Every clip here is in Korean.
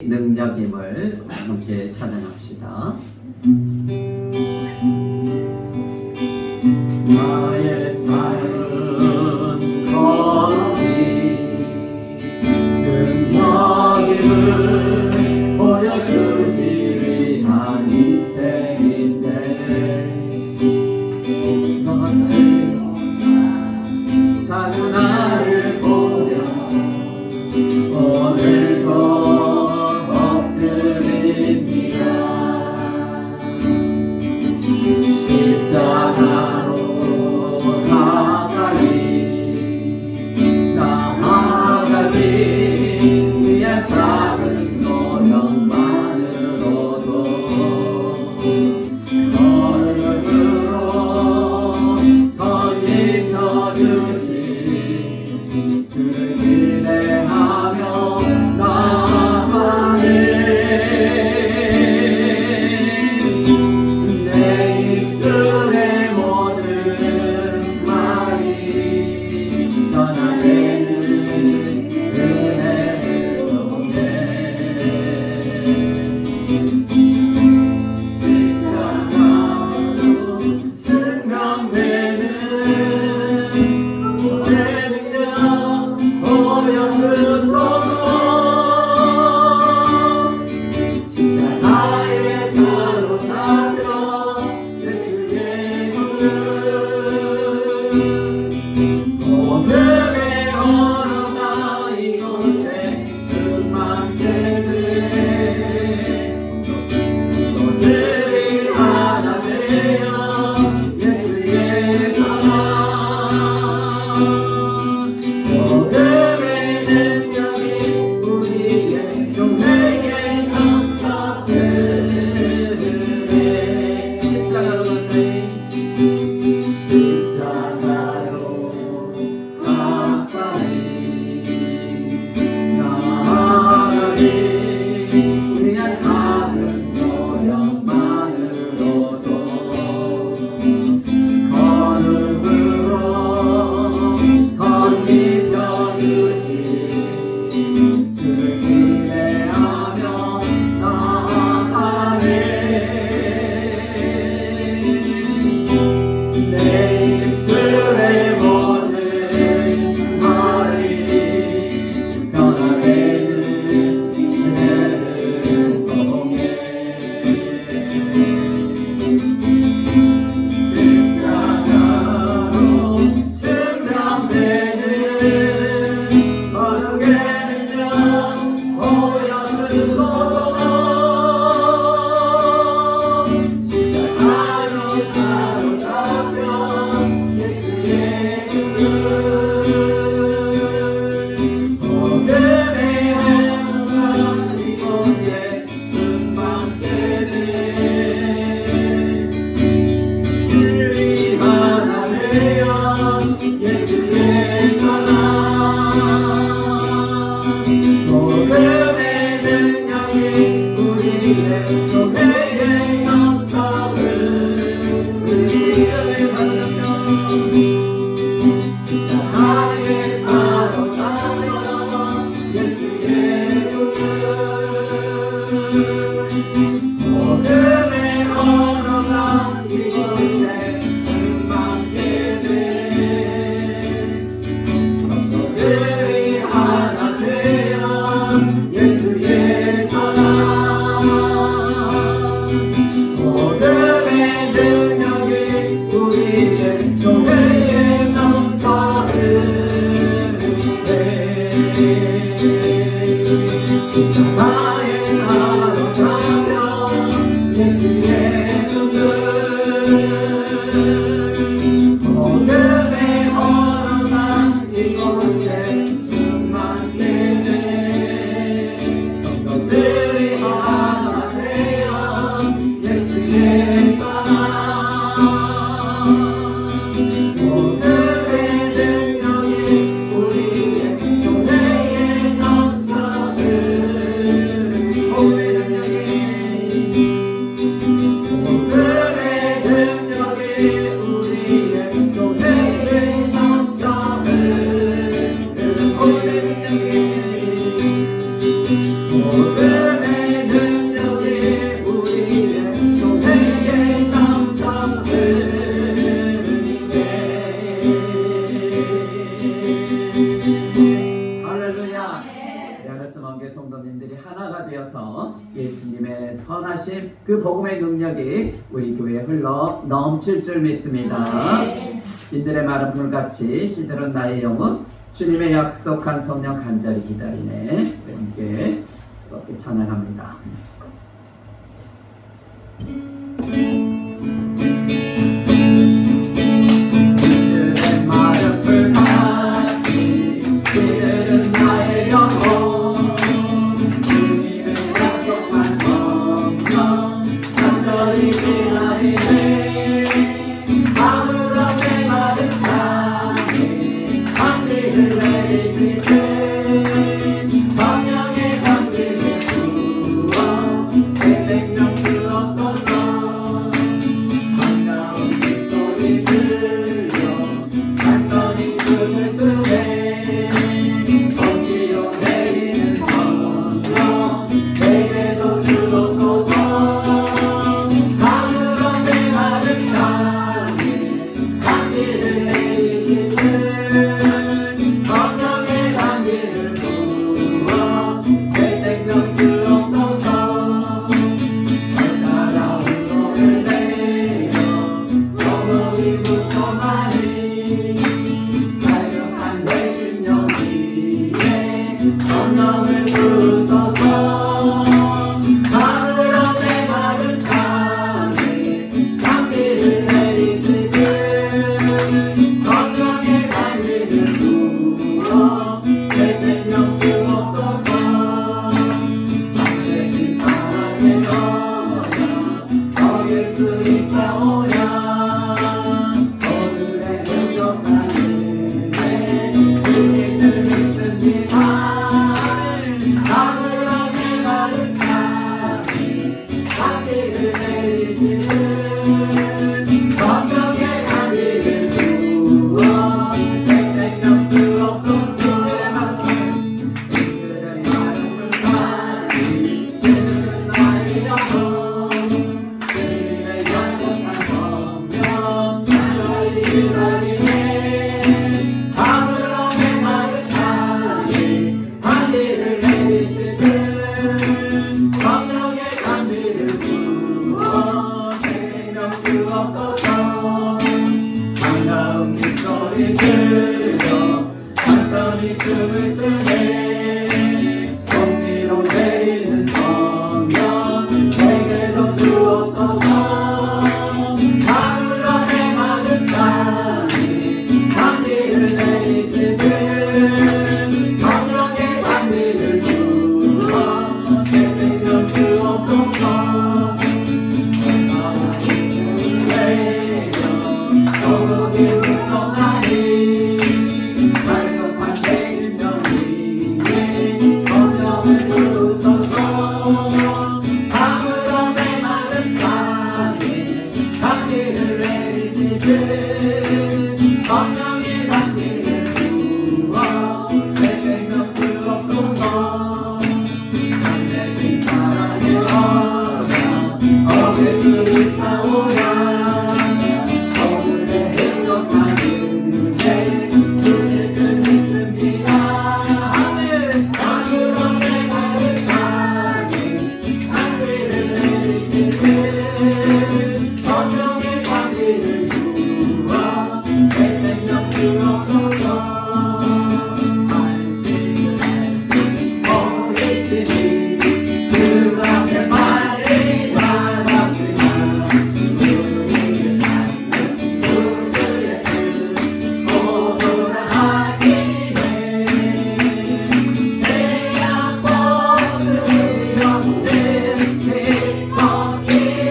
능력임을 함께 찬양합시다. 나의 삶은 거룩히 능력임을 보여주기 위한 인생인데 너같이 작은 나를 보며 오늘도 십자가로 나가리 나아가기 위한 작은 노력만으로도 거룩으로 덧입혀주신 주를 기대하며 나아가네. 하나가 되어서 예수님의 선하심 그 복음의 능력이 우리 교회에 흘러 넘칠 줄 믿습니다. 인들의 마른 불같이 시들은 나의 영혼 주님의 약속한 성령 간절히 기다리네. 함께 그렇게 찬양합니다. 인들의 마른 불같이 시들은 나의 영혼 주님의 약속한 성령 간절히 기다리네. 아무런 메마른 땅에 강비를 내리실 때 성령의 강비를 부어 내 생명 주옵소서. 반가운 그 소리 들려 산천이 춤을 추네. 공기로 내리는 성령 내게도 주옵소서. 아무런 메마른 땅에 강비를 내리실 때 성령의 강비를 부어 내 생명 주옵소서. 날따라 운동을 내려 조목이 무서마니 갈급한 내 심령 위에 성령을 부으소서. 아무런 메마른 땅에 강비를 내리실 때 성령의 강비를 부어 내 생명 주옵소서. 잠재진 사랑의 여자 예수 있사오냐. 오늘의 부족한 은혜 주실 줄 믿습니다. 아무런 메마른 땅에 강비를 내리시는 성령의 강비를 부어 내 생명 주옵소서. 그들의 마음을 다시 지는 나의 영혼 주님의 약속한 성령 간절히 기다리네. 아무런 메마른 땅에 강비를 내리실 때 성령의 강비를 부어 새 생명 주옵소서. 반가운 빗소리 들려 산천이 춤을 추네. 공기로 내리는 성령 내게도 주옵소서. 아무런 메마른 땅에 강비를 내리실 때 성령의 강비를 부어 내 생명 주옵소서. 조목이 무성하니 갈급한 내 심령 위에 성령을 부으소서. 아무런 메마른 땅에 강비를 내리실 때 성령의 강비를 부어 내 생명 주옵소서. 잠재진 사랑의 여자 예수 있사오냐. 오늘의 부족한 은혜 주실 줄 믿습니다. 아무런 메마른 땅에 강비를 내리실 때 성령의 강비를 부어 내 생명 주옵소서. 모이시니 주 앞에 빨리 나가시나. 우리를 찾는 구주 예수 오노라 하시네. 태양 벗은 영들 기뻐 기다리네.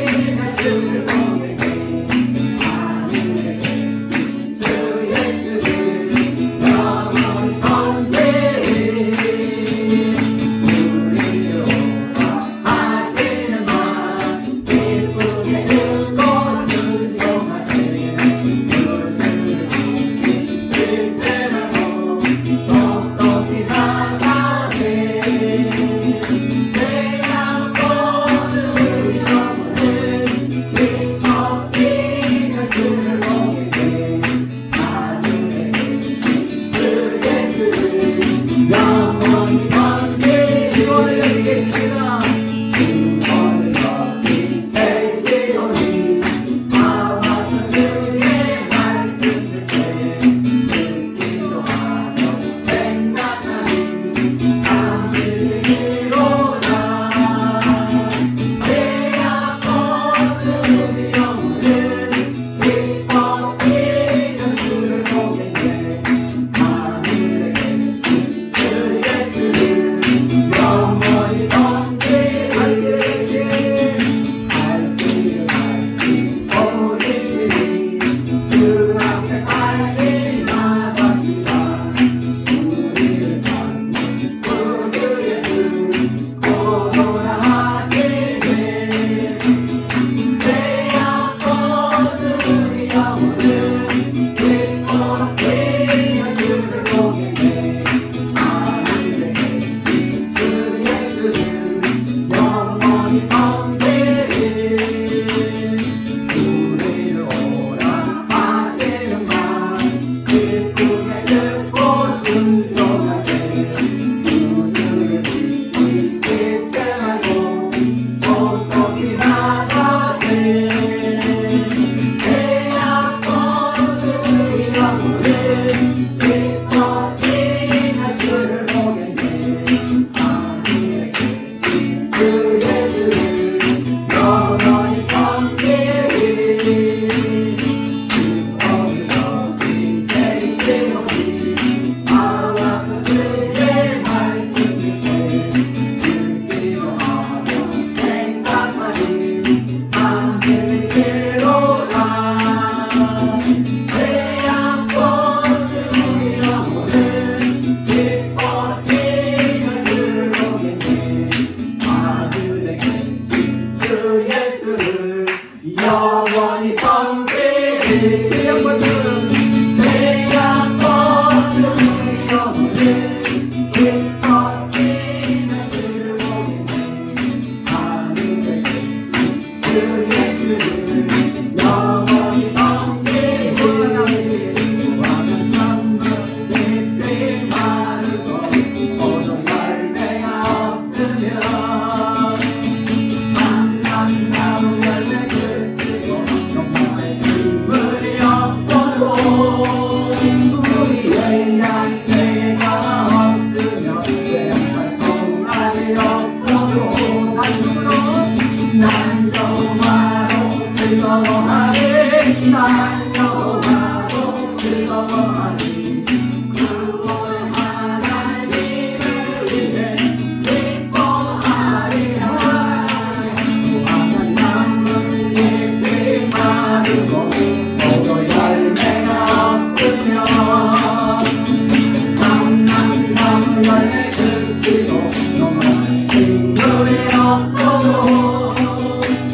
없어도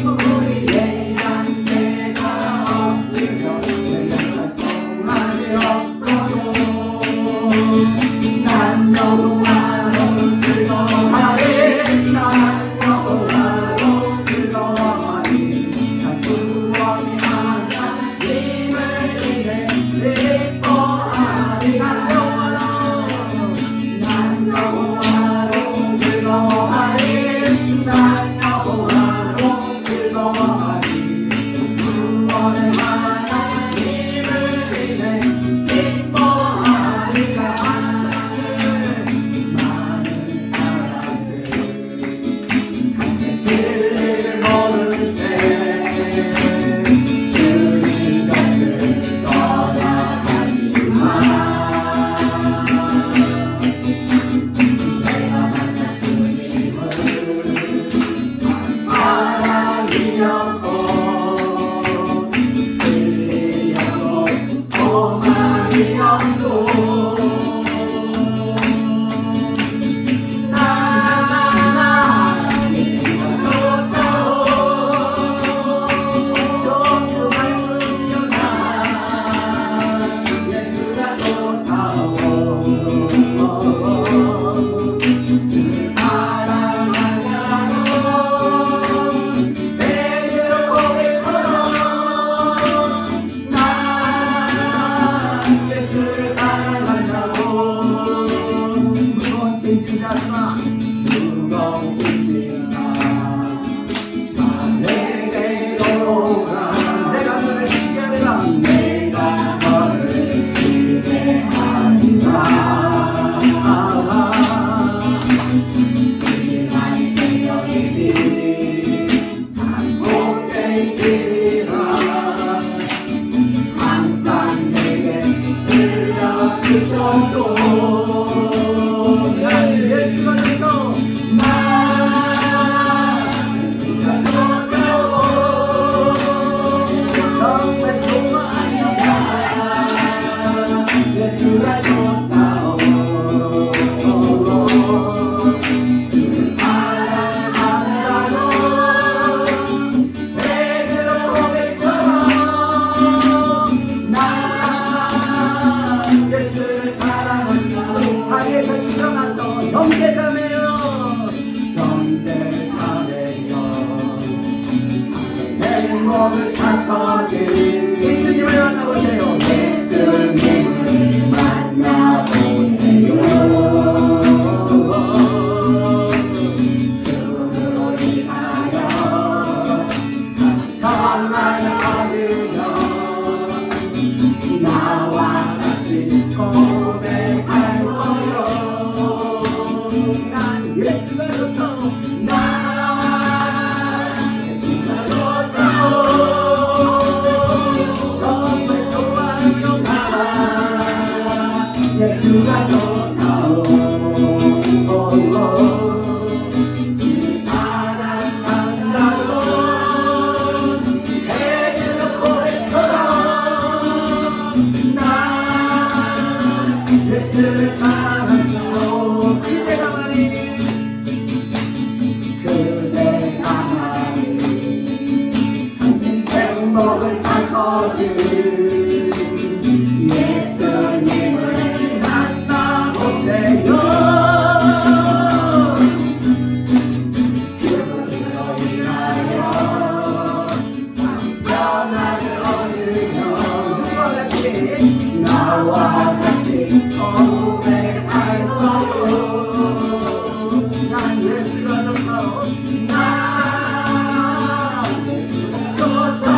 우리의 안개가 없으며 외양간 소망이 없어도 난 여호와로 즐거워하리 난 여호와로 즐거워하리 난 구원이 하나님을 인해 기뻐하리 난 여호와로 즐거워하리 난 여호와로 즐거워하리 구원의 하나님을 인해 기뻐하리 많은 사람들 참된 진리를 모른 채 주님 곁을 떠나가지만 내가 만난 주님은 참 사랑이었고 진리였고 소망이었소 무거운 짐진 자 내게로 오라 내가 너를 지게 하리라 내가 너를 지게 하리라 우리 많이 새벽이니 잠못된 길이라 항상 내게 들려주셔도 예수가 주고 예수가 좋다오 정말 좋아하니까 예수가 좋다오 주를 사랑한다고 베드로 고백처럼 나 예수를 사랑한다고 자리에서 일어나서 형제자매여 형제자매여 작은 행복을 찾거지 예수님을 만나보세요 예수님을 만나보세요 그분으로 인하여 참 강한 아들여 나와 같이 고백할 거요 난 예수가 좋다오 난 예수가 좋다오 정말 좋아요 나 예수가 좋다오 주 사랑한다고 베드로 고백처럼 난 예수를 사랑한다고 그대가 말이 참된 행복을 찾거지 예수님을 만나보세요 그분으로 인하여 참 평안을 얻으며 누구와 같이 나와 같이 고백할 거요 난 예수가 좋다오 난 예수가 좋다오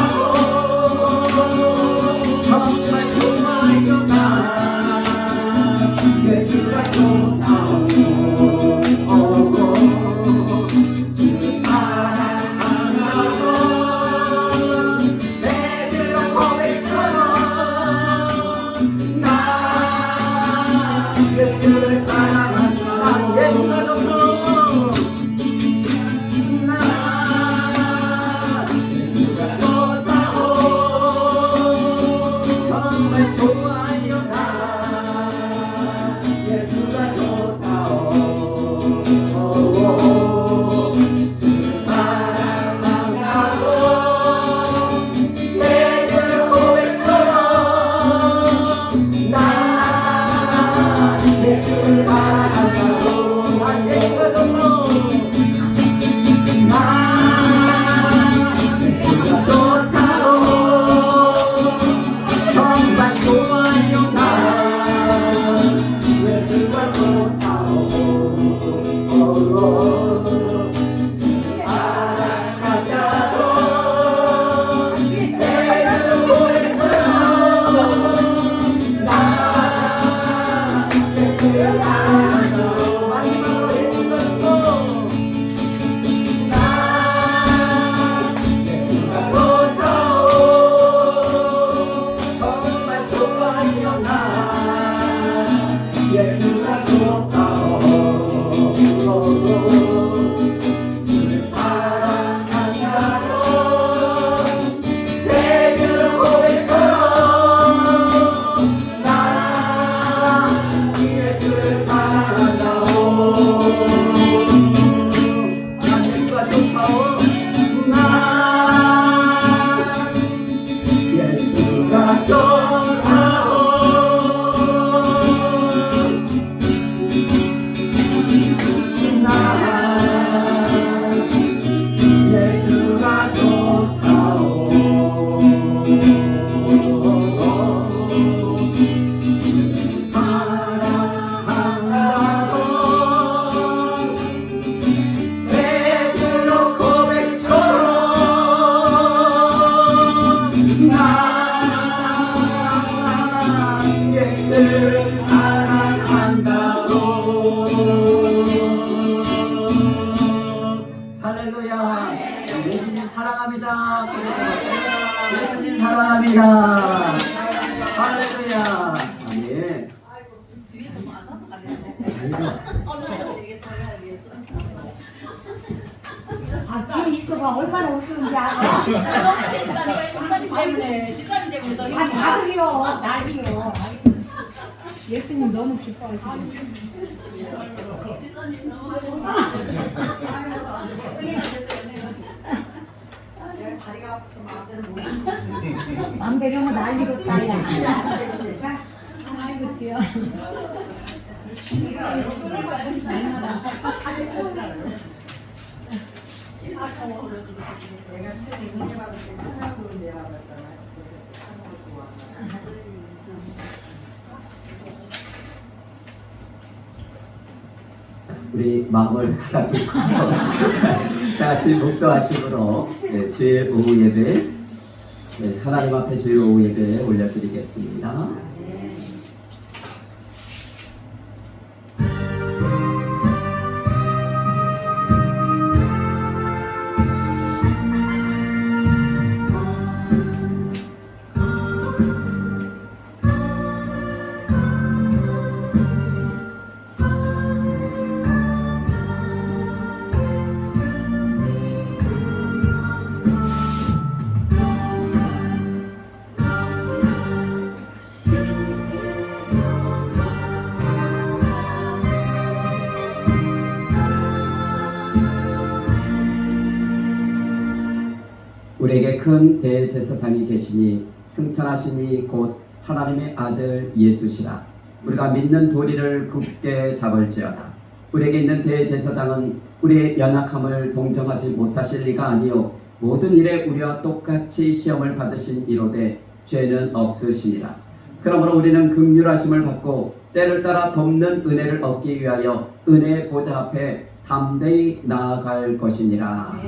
좋다오 나 예수가 좋다오 예수가 좋다오 사랑한다고 베드로 고백처럼 나 예수 사랑한다고 할렐루야. 예수님 사랑합니다. 예수님 사랑합니다. 할렐루야. 아멘. 뒤에서 많아서 가려네. 아, 뒤에 있어봐. 얼마나 웃으는지 알아? 집사님 때문에 더 아니, 힘들어. 나도요. 나도요. 예수님 너무 기뻐하시네. 다리가 아파서 마음대로 못 마음대로 하면 난리도 난리야. 아이고, 지요. 내가 처음에 문제 받을 때 사랑으로 내려왔잖아. 우리 마음을 가다듬고 다 같이 묵도하심으로 주일 오후 예배 하나님 앞에 주일 오후 예배 올려드리겠습니다. 우리에게 큰 대제사장이 계시니 승천하시니 곧 하나님의 아들 예수시라. 우리가 믿는 도리를 굳게 잡을지어다. 우리에게 있는 대제사장은 우리의 연약함을 동정하지 못하실 리가 아니요 모든 일에 우리와 똑같이 시험을 받으신 이로되 죄는 없으시니라. 그러므로 우리는 긍휼하심을 받고 때를 따라 돕는 은혜를 얻기 위하여 은혜의 보좌 앞에 담대히 나아갈 것이니라.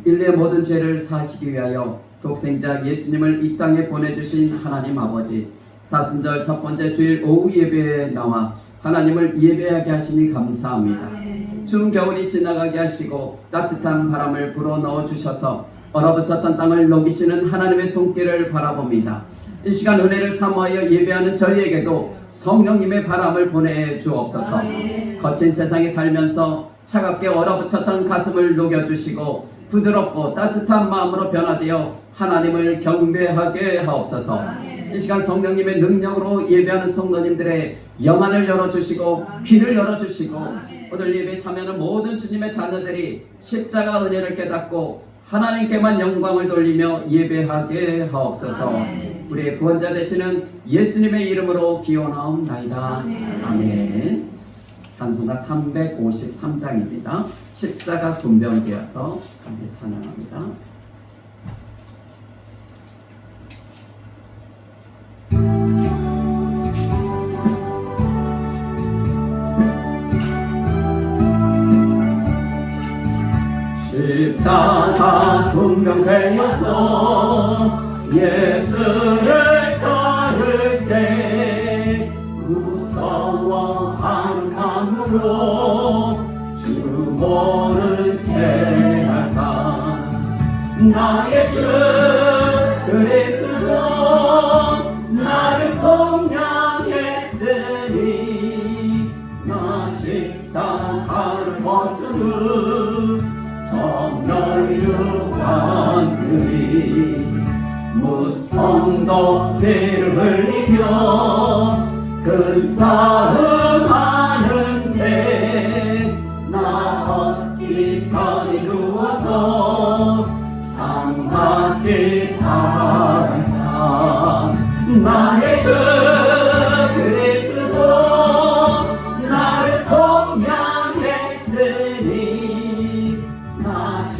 인류의 모든 죄를 사하시기 위하여 독생자 예수님을 이 땅에 보내주신 하나님 아버지, 사순절 첫 번째 주일 오후 예배에 나와 하나님을 예배하게 하시니 감사합니다. 추운 겨울이 지나가게 하시고 따뜻한 바람을 불어넣어 주셔서 얼어붙었던 땅을 녹이시는 하나님의 손길을 바라봅니다. 이 시간 은혜를 사모하여 예배하는 저희에게도 성령님의 바람을 보내주옵소서. 거친 세상에 살면서 차갑게 얼어붙었던 가슴을 녹여주시고 부드럽고 따뜻한 마음으로 변화되어 하나님을 경배하게 하옵소서. 이 시간 성령님의 능력으로 예배하는 성도님들의 영안을 열어주시고 귀를 열어주시고 오늘 예배에 참여하는 모든 주님의 자녀들이 십자가 은혜를 깨닫고 하나님께만 영광을 돌리며 예배하게 하옵소서. 우리의 구원자 되시는 예수님의 이름으로 기원하옵나이다. 아멘. 찬송가 353장입니다. 십자가 분변되어서 함께 찬양합니다. 십자가 분변되어서 예수를 따를 때 무서워하는 마음으로 주 모른 채 할까. 나의 주 그리스도 나를 속량했으니 나 십자가를 벗으니 정렬 육았으니 무성도 피를 흘리며 큰 싸움 하는데 나 어찌 감히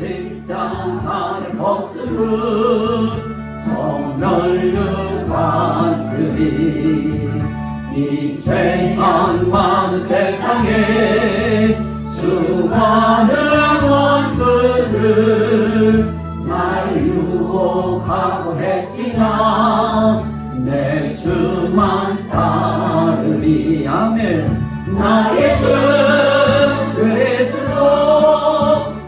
십자가를 벗으므 정멸육하으리 이 죄악 많은 세상에 수많은 원수들 날 유혹하고 했지만 내 주만 따르리 아멘 나의 주 그리스도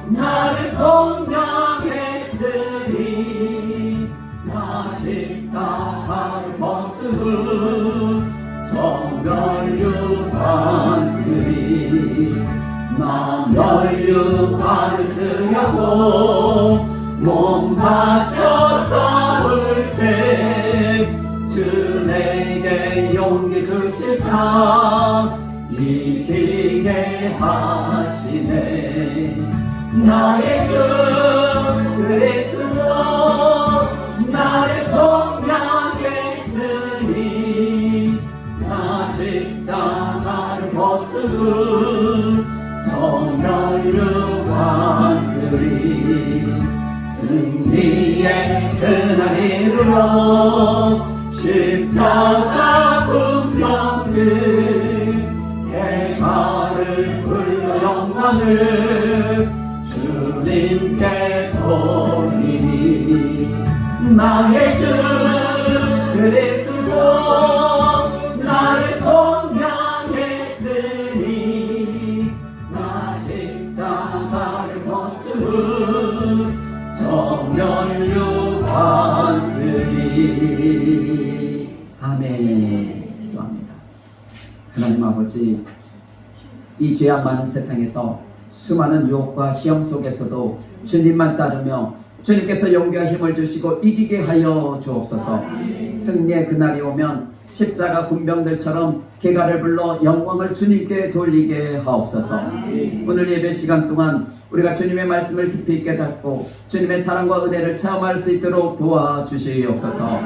나를 속량했으리 나 십자가를 벗으므 정멸육하으리 나 멸육관을 쓰려고 몸 바쳐 싸울 때 주 내게 용기 주시사 이기게 하시네 나의 주 그리스도 나를 속량했으니 나 십자가를 벗으므 정멸육하으리 승리의 그날 이르러 십자가 군병들 대가를 불러 영광을 주님께 돌리니 나의 주 그리스도 나를 속량했으니 나 십자가를 벗으므 정멸육하으리 아멘. 기도합니다. 하나님 아버지 이 죄악 많은 세상에서 수많은 유혹과 시험 속에서도 주님만 따르며 주님께서 용기와 힘을 주시고 이기게 하여 주옵소서. 승리의 그날이 오면 십자가 군병들처럼 개가를 불러 영광을 주님께 돌리게 하옵소서. 오늘 예배 시간 동안 우리가 주님의 말씀을 깊이 깨닫고 주님의 사랑과 은혜를 체험할 수 있도록 도와주시옵소서.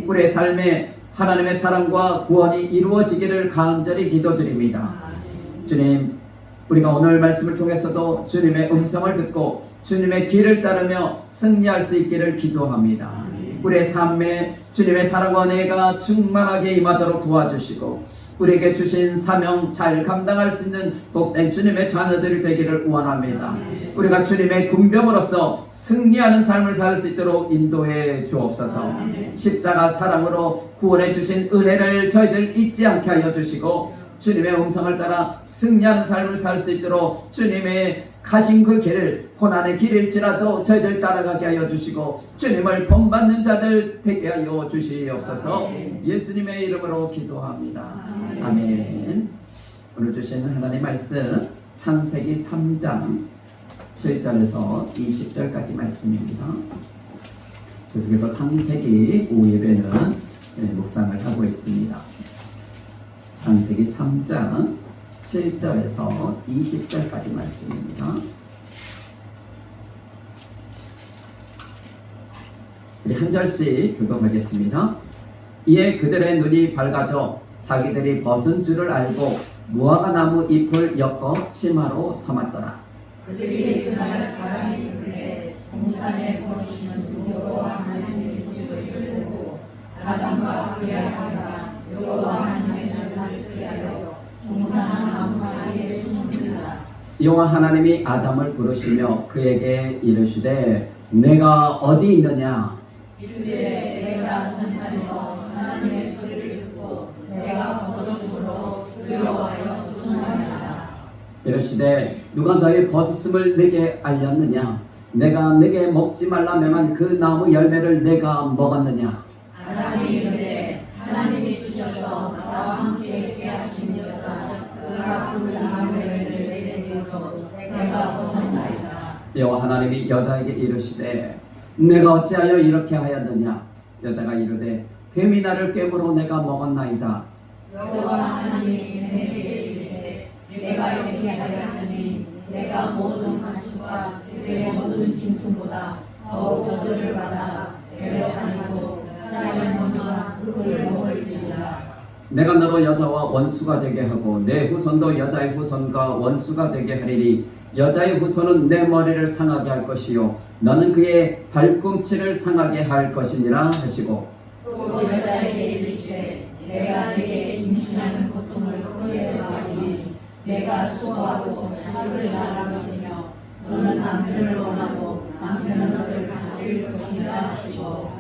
우리의 삶에 하나님의 사랑과 구원이 이루어지기를 간절히 기도드립니다. 주님, 우리가 오늘 말씀을 통해서도 주님의 음성을 듣고 주님의 길을 따르며 승리할 수 있기를 기도합니다. 우리의 삶에 주님의 사랑과 은혜가 충만하게 임하도록 도와주시고 우리에게 주신 사명 잘 감당할 수 있는 복된 주님의 자녀들이 되기를 원합니다. 우리가 주님의 군병으로서 승리하는 삶을 살 수 있도록 인도해 주옵소서. 십자가 사랑으로 구원해 주신 은혜를 저희들 잊지 않게 하여 주시고 주님의 음성을 따라 승리하는 삶을 살 수 있도록 주님의 가신 그 길을 고난의 길일지라도 저희들 따라가게 하여 주시고 주님을 본받는 자들 되게 하여 주시옵소서. 예수님의 이름으로 기도합니다. 아멘. 오늘 주신 하나님의 말씀 창세기 3장 7절에서 20절까지 말씀입니다. 계속해서 창세기 오후 예배는 묵상을 하고 있습니다. 창세기 3장 7절에서 20절까지 말씀입니다. 우리 한 절씩 교독하겠습니다. 이에 그들의 눈이 밝아져 자기들이 벗은 줄을 알고 무화과 나무 잎을 엮어 치마로 삼았더라. 그들이 그날 바람이 불때 동산에 거주시는 여호와 하나님의 소리를 듣고 아담과 그의 아내가 여호와 하나님을 찾으려 동산 나무 사이에 숨으니라. 여호와 하나님이 아담을 부르시며 그에게 이르시되 내가 어디 있느냐? 이르되 내가 동산에서 하나님의 소리를 듣고 내가 벗었으므로 두려워하여 숨으리라. 이르시되 누가 너의 벗었음을 내게 알렸느냐? 내가 내게 먹지 말라 명한 그 나무 열매를 내가 먹었느냐? 아담이 이르되 하나님이 주셔서 나와 함께 있게 하신 여자 그가 그 나무를 내게 주셔서 내가 벗었나이다. 여호와 하나님이 여자에게 이르시되 내가 어찌하여 이렇게 하였느냐? 여자가 이르되 뱀이 나를 깨물어 내가 먹었나이다. 여호와 하나님이 내게 이르시되 내가 이렇게 하였으니 내가 모든 가축과 내 모든 짐승보다 더욱 저주를 받아 괴롭하고 사람의 몸과 흙을 먹을지니라. 내가 너로 여자와 원수가 되게 하고 내 후손도 여자의 후손과 원수가 되게 하리니 여자의 후손은 내 머리를 상하게 할 것이요 너는 그의 발꿈치를 상하게 할 것이니라 하시고 또 여자에게 이르시되 내가 네게 임신하는 고통을 크게 하리니 내가 수고하고 자식을 낳을 것이며 너는 남편을 원하고 남편은 너를 가질 것이라 하시고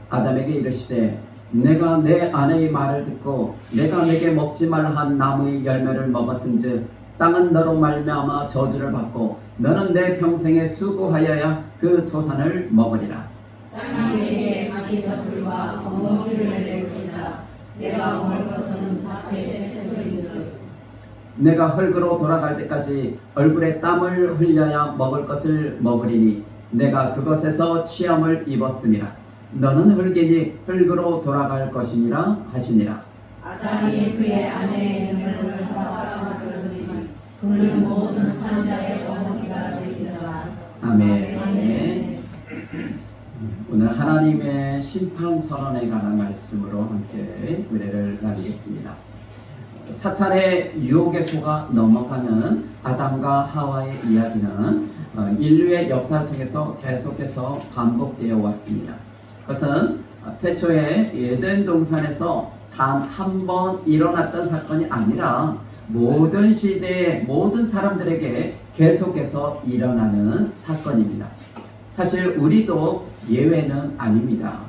아담에게 이르시되 내가 내 아내의 말을 듣고 내가 내게 먹지 말라 한 나무의 열매를 먹었은즉 땅은 너로 말미암아 저주를 받고 너는 내 평생에 수고하여야 그 소산을 먹으리라. 땅이 내게 가시더들과 엉거주를 내지라 내가 먹을 것은 밭의 채소인즉 내가 흙으로 돌아갈 때까지 얼굴에 땀을 흘려야 먹을 것을 먹으리니 내가 그것에서 취함을 입었음이라. 너는 흙이니 흙으로 돌아갈 것이니라 하시니라. 아담이 그의 아내의 이름을 바라봤으니 그는 모든 산자의 어머니가 되리라. 아멘. 오늘 하나님의 심판 선언에 관한 말씀으로 함께 은혜를 나누겠습니다. 사탄의 유혹에 속아 넘어가는 아담과 하와의 이야기는 인류의 역사를 통해서 계속해서 반복되어 왔습니다. 그것은 태초에 에덴 동산에서 단 한 번 일어났던 사건이 아니라 모든 시대의 모든 사람들에게 계속해서 일어나는 사건입니다. 사실 우리도 예외는 아닙니다.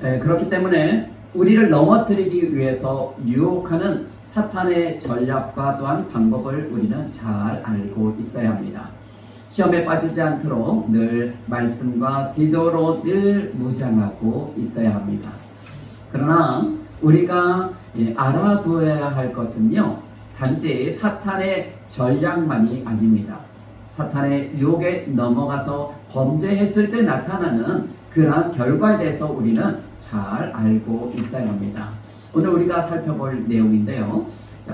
그렇기 때문에 우리를 넘어뜨리기 위해서 유혹하는 사탄의 전략과 또한 방법을 우리는 잘 알고 있어야 합니다. 시험에 빠지지 않도록 늘 말씀과 기도로 늘 무장하고 있어야 합니다. 그러나 우리가 알아두어야 할 것은요, 단지 사탄의 전략만이 아닙니다. 사탄의 유혹에 넘어가서 범죄했을 때 나타나는 그러한 결과에 대해서 우리는 잘 알고 있어야 합니다. 오늘 우리가 살펴볼 내용인데요.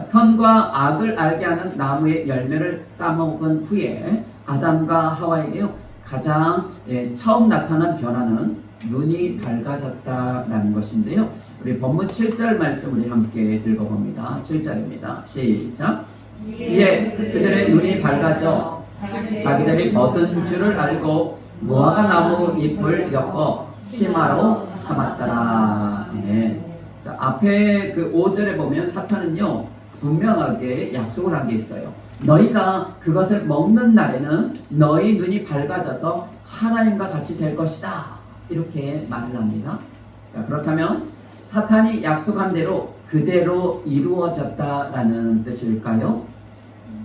선과 악을 알게 하는 나무의 열매를 따먹은 후에 아담과 하와에게요, 가장 처음 나타난 변화는 눈이 밝아졌다라는 것인데요. 우리 본문 7절 말씀 우리 함께 읽어봅니다. 7절입니다. 시작. 이에 그들의 눈이 밝아져 자기들이 벗은 줄을 알고 무화과 나무 잎을 엮어 치마로 삼았더라. 네. 자, 앞에 그 5절에 보면 사탄은요, 분명하게 약속을 한 게 있어요. 너희가 그것을 먹는 날에는 너희 눈이 밝아져서 하나님과 같이 될 것이다. 이렇게 말을 합니다. 자, 그렇다면 사탄이 약속한 대로 그대로 이루어졌다라는 뜻일까요?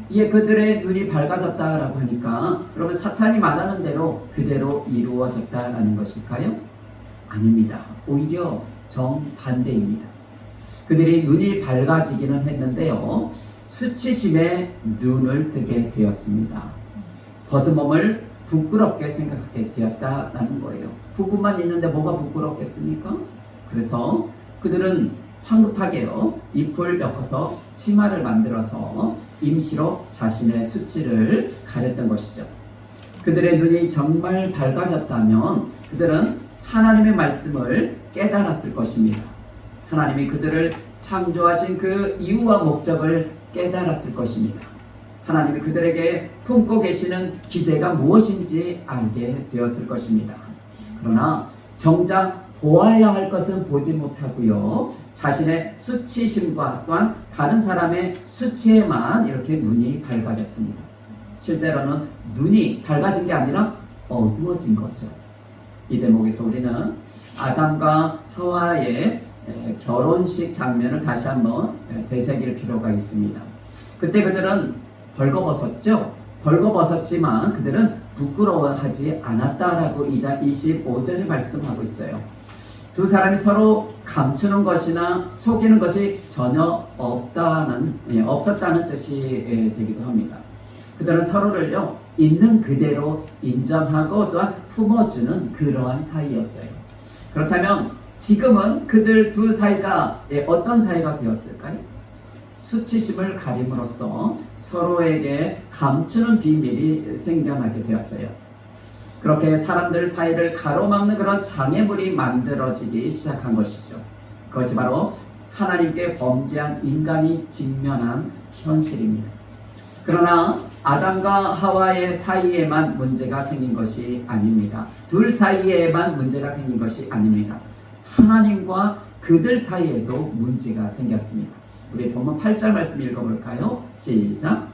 이에 그들의 눈이 밝아졌다라고 하니까 그러면 사탄이 말하는 대로 그대로 이루어졌다라는 것일까요? 아닙니다. 오히려 정반대입니다. 그들이 눈이 밝아지기는 했는데요, 수치심에 눈을 뜨게 되었습니다. 벗은 몸을 부끄럽게 생각하게 되었다라는 거예요. 부부만 있는데 뭐가 부끄럽겠습니까? 그래서 그들은 황급하게요, 잎을 엮어서 치마를 만들어서 임시로 자신의 수치를 가렸던 것이죠. 그들의 눈이 정말 밝아졌다면 그들은 하나님의 말씀을 깨달았을 것입니다. 하나님이 그들을 창조하신 그 이유와 목적을 깨달았을 것입니다. 하나님이 그들에게 품고 계시는 기대가 무엇인지 알게 되었을 것입니다. 그러나 정작 보아야 할 것은 보지 못하고요, 자신의 수치심과 또한 다른 사람의 수치에만 이렇게 눈이 밝아졌습니다. 실제로는 눈이 밝아진 게 아니라 어두워진 거죠. 이 대목에서 우리는 아담과 하와의 결혼식 장면을 다시 한번 되새길 필요가 있습니다. 그때 그들은 벌거벗었죠. 벌거벗었지만 그들은 부끄러워하지 않았다라고 25절에 말씀하고 있어요. 두 사람이 서로 감추는 것이나 속이는 것이 전혀 없었다는 뜻이 되기도 합니다. 그들은 서로를요, 있는 그대로 인정하고 또한 품어주는 그러한 사이였어요. 그렇다면 지금은 그들 두 사이가 어떤 사이가 되었을까요? 수치심을 가림으로써 서로에게 감추는 비밀이 생겨나게 되었어요. 그렇게 사람들 사이를 가로막는 그런 장애물이 만들어지기 시작한 것이죠. 그것이 바로 하나님께 범죄한 인간이 직면한 현실입니다. 그러나 아담과 하와의 사이에만 문제가 생긴 것이 아닙니다. 둘 사이에만 문제가 생긴 것이 아닙니다. 하나님과 그들 사이에도 문제가 생겼습니다. 우리 본문 8절 말씀 읽어볼까요? 시작.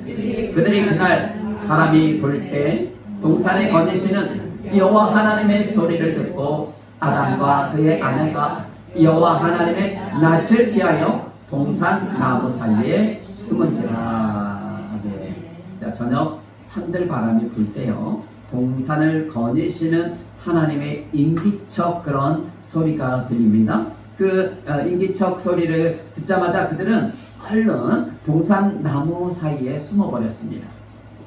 그들이 그날 바람이 불 때 동산에 거니시는 여호와 하나님의 소리를 듣고 아담과 그의 아내가 여호와 하나님의 낯을 피하여 동산 나무 사이에 숨은지라. 네. 자, 저녁 산들 바람이 불 때요, 동산을 거니시는 하나님의 인기척 그런 소리가 들립니다. 그 인기척 소리를 듣자마자 그들은 얼른 동산 나무 사이에 숨어버렸습니다.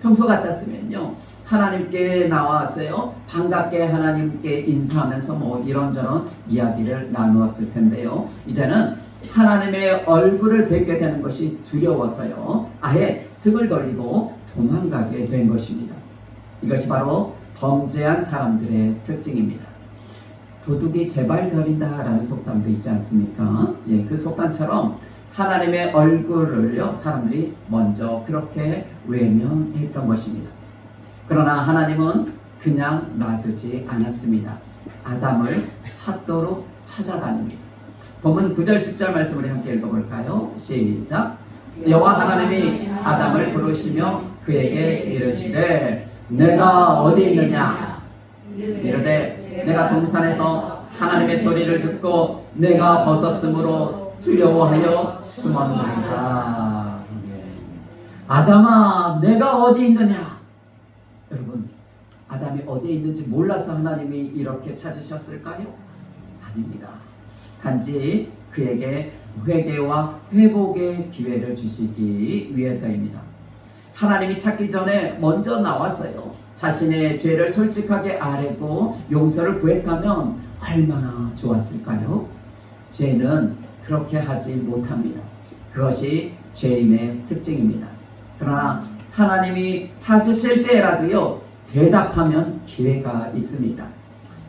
평소 같았으면요, 하나님께 나왔어요, 반갑게 하나님께 인사하면서 뭐 이런저런 이야기를 나누었을 텐데요, 이제는 하나님의 얼굴을 뵙게 되는 것이 두려워서요, 아예 등을 돌리고 도망가게 된 것입니다. 이것이 바로 범죄한 사람들의 특징입니다. 도둑이 제발 저린다라는 속담도 있지 않습니까? 예, 그 속담처럼 하나님의 얼굴을요, 사람들이 먼저 그렇게 외면했던 것입니다. 그러나 하나님은 그냥 놔두지 않았습니다. 아담을 찾도록 찾아다닙니다. 본문 9절 10절 말씀을 함께 읽어볼까요? 시작. 여호와 하나님이 아담을 부르시며 그에게 이르시되 내가 어디 있느냐? 이르되 내가 동산에서 하나님의 소리를 듣고 내가 벗었으므로 두려워하여 숨었나이다. 아담아, 내가 어디 있느냐? 여러분, 아담이 어디에 있는지 몰라서 하나님이 이렇게 찾으셨을까요? 아닙니다. 단지 그에게 회개와 회복의 기회를 주시기 위해서입니다. 하나님이 찾기 전에 먼저 나왔어요. 자신의 죄를 솔직하게 아뢰고 용서를 구했다면 얼마나 좋았을까요? 죄는 그렇게 하지 못합니다. 그것이 죄인의 특징입니다. 그러나 하나님이 찾으실 때라도요, 대답하면 기회가 있습니다.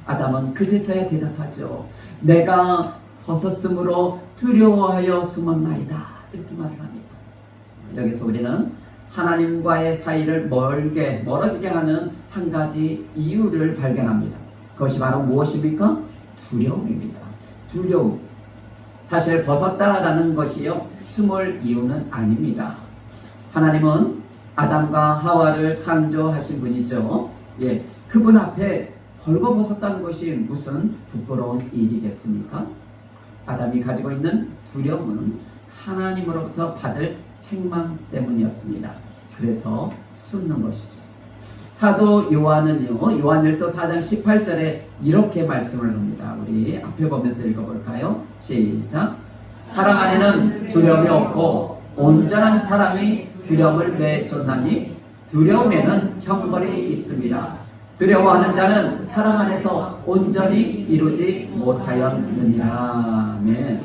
아담은 그제서야 대답하죠. 내가 벗었으므로 두려워하여 숨었나이다. 이렇게 말을 합니다. 여기서 우리는 하나님과의 사이를 멀어지게 하는 한 가지 이유를 발견합니다. 그것이 바로 무엇입니까? 두려움입니다. 두려움. 사실 벗었다라는 것이요, 숨을 이유는 아닙니다. 하나님은 아담과 하와를 창조하신 분이죠. 예, 그분 앞에 벌거벗었다는 것이 무슨 부끄러운 일이겠습니까? 아담이 가지고 있는 두려움은 하나님으로부터 받을 책망 때문이었습니다. 그래서 숨는 것이죠. 사도 요한은요, 요한일서 4장 18절에 이렇게 말씀을 합니다. 우리 앞에 보면서 읽어볼까요? 시작. 사랑 안에는 두려움이 없고 온전한 사랑이 두려움을 내쫓나니 두려움에는 형벌이 있습니다. 두려워하는 자는 사랑 안에서 온전히 이루지 못하였느니라. 아멘.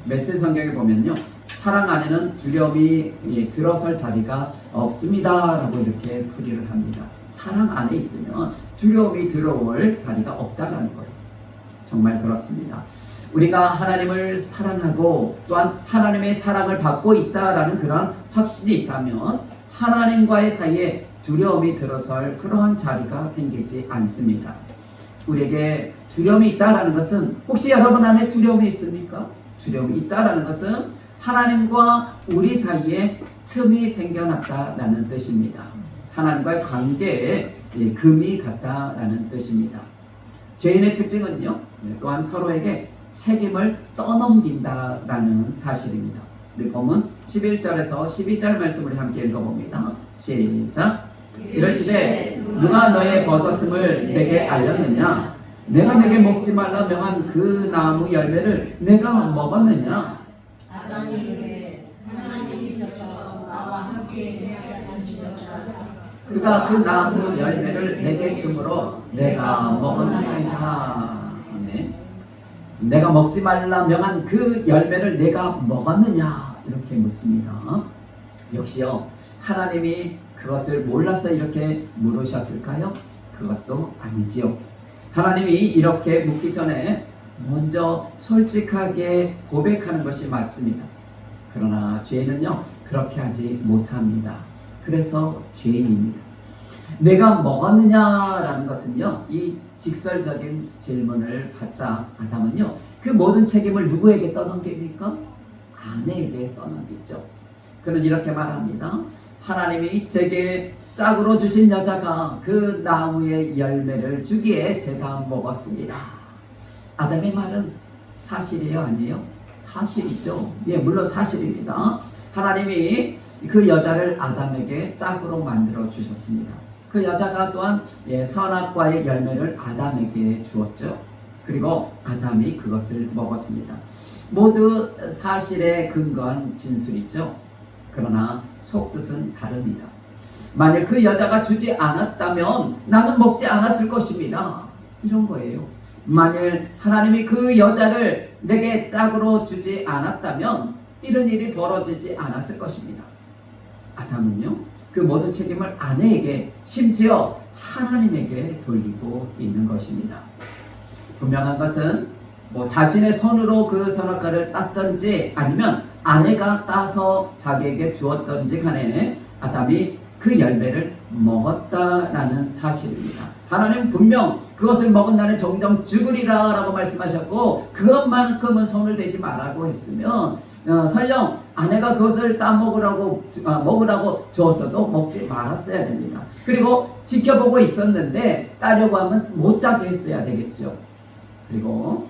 메시지 성경에 보면요, 사랑 안에는 두려움이 들어설 자리가 없습니다 라고 이렇게 풀이를 합니다. 사랑 안에 있으면 두려움이 들어올 자리가 없다라는 거예요. 정말 그렇습니다. 우리가 하나님을 사랑하고 또한 하나님의 사랑을 받고 있다라는 그런 확신이 있다면 하나님과의 사이에 두려움이 들어설 그러한 자리가 생기지 않습니다. 우리에게 두려움이 있다라는 것은, 혹시 여러분 안에 두려움이 있습니까? 두려움이 있다라는 것은 하나님과 우리 사이에 틈이 생겨났다라는 뜻입니다. 하나님과의 관계에 금이 갔다라는 뜻입니다. 죄인의 특징은요, 또한 서로에게 책임을 떠넘긴다라는 사실입니다. 우리 본문 11절에서 12절 말씀을 함께 읽어봅니다. 시작. 이르시되 누가 너의 벗었음을 내게 알렸느냐? 내가 내게 먹지 말라 명한 그 나무 열매를 내가 먹었느냐? 아담이 이르되 하나님이셔서 나와 함께 하시었다. 그가 그 나무 열매를 내게 주므로 내가 먹었느니라. 네. 내가 먹지 말라 명한 그 열매를 내가 먹었느냐? 이렇게 묻습니다. 역시요, 하나님이 그것을 몰라서 이렇게 물으셨을까요? 그것도 아니지요. 하나님이 이렇게 묻기 전에 먼저 솔직하게 고백하는 것이 맞습니다. 그러나 죄는요, 그렇게 하지 못합니다. 그래서 죄인입니다. 내가 먹었느냐라는 것은요, 이 직설적인 질문을 받자 아담은요, 그 모든 책임을 누구에게 떠넘깁니까? 아내에게 떠넘겼죠. 그는 이렇게 말합니다. 하나님이 제게 짝으로 주신 여자가 그 나무의 열매를 주기에 제가 먹었습니다. 아담의 말은 사실이에요, 아니에요? 사실이죠. 예, 물론 사실입니다. 하나님이 그 여자를 아담에게 짝으로 만들어 주셨습니다. 그 여자가 또한 선악과의 열매를 아담에게 주었죠. 그리고 아담이 그것을 먹었습니다. 모두 사실에 근거한 진술이죠. 그러나 속뜻은 다릅니다. 만약 그 여자가 주지 않았다면 나는 먹지 않았을 것입니다. 이런 거예요. 만일 하나님이 그 여자를 내게 짝으로 주지 않았다면 이런 일이 벌어지지 않았을 것입니다. 아담은요, 그 모든 책임을 아내에게, 심지어 하나님에게 돌리고 있는 것입니다. 분명한 것은 자신의 손으로 그 선악과를 땄든지 아니면 아내가 따서 자기에게 주었든지 간에 아담이 그 열매를 먹었다라는 사실입니다. 하나님 분명 그것을 먹은 날은 정정 죽으리라 라고 말씀하셨고, 그것만큼은 손을 대지 말라고 했으면 설령 아내가 그것을 먹으라고 주었어도 먹지 말았어야 됩니다. 그리고 지켜보고 있었는데 따려고 하면 못 따게 했어야 되겠죠. 그리고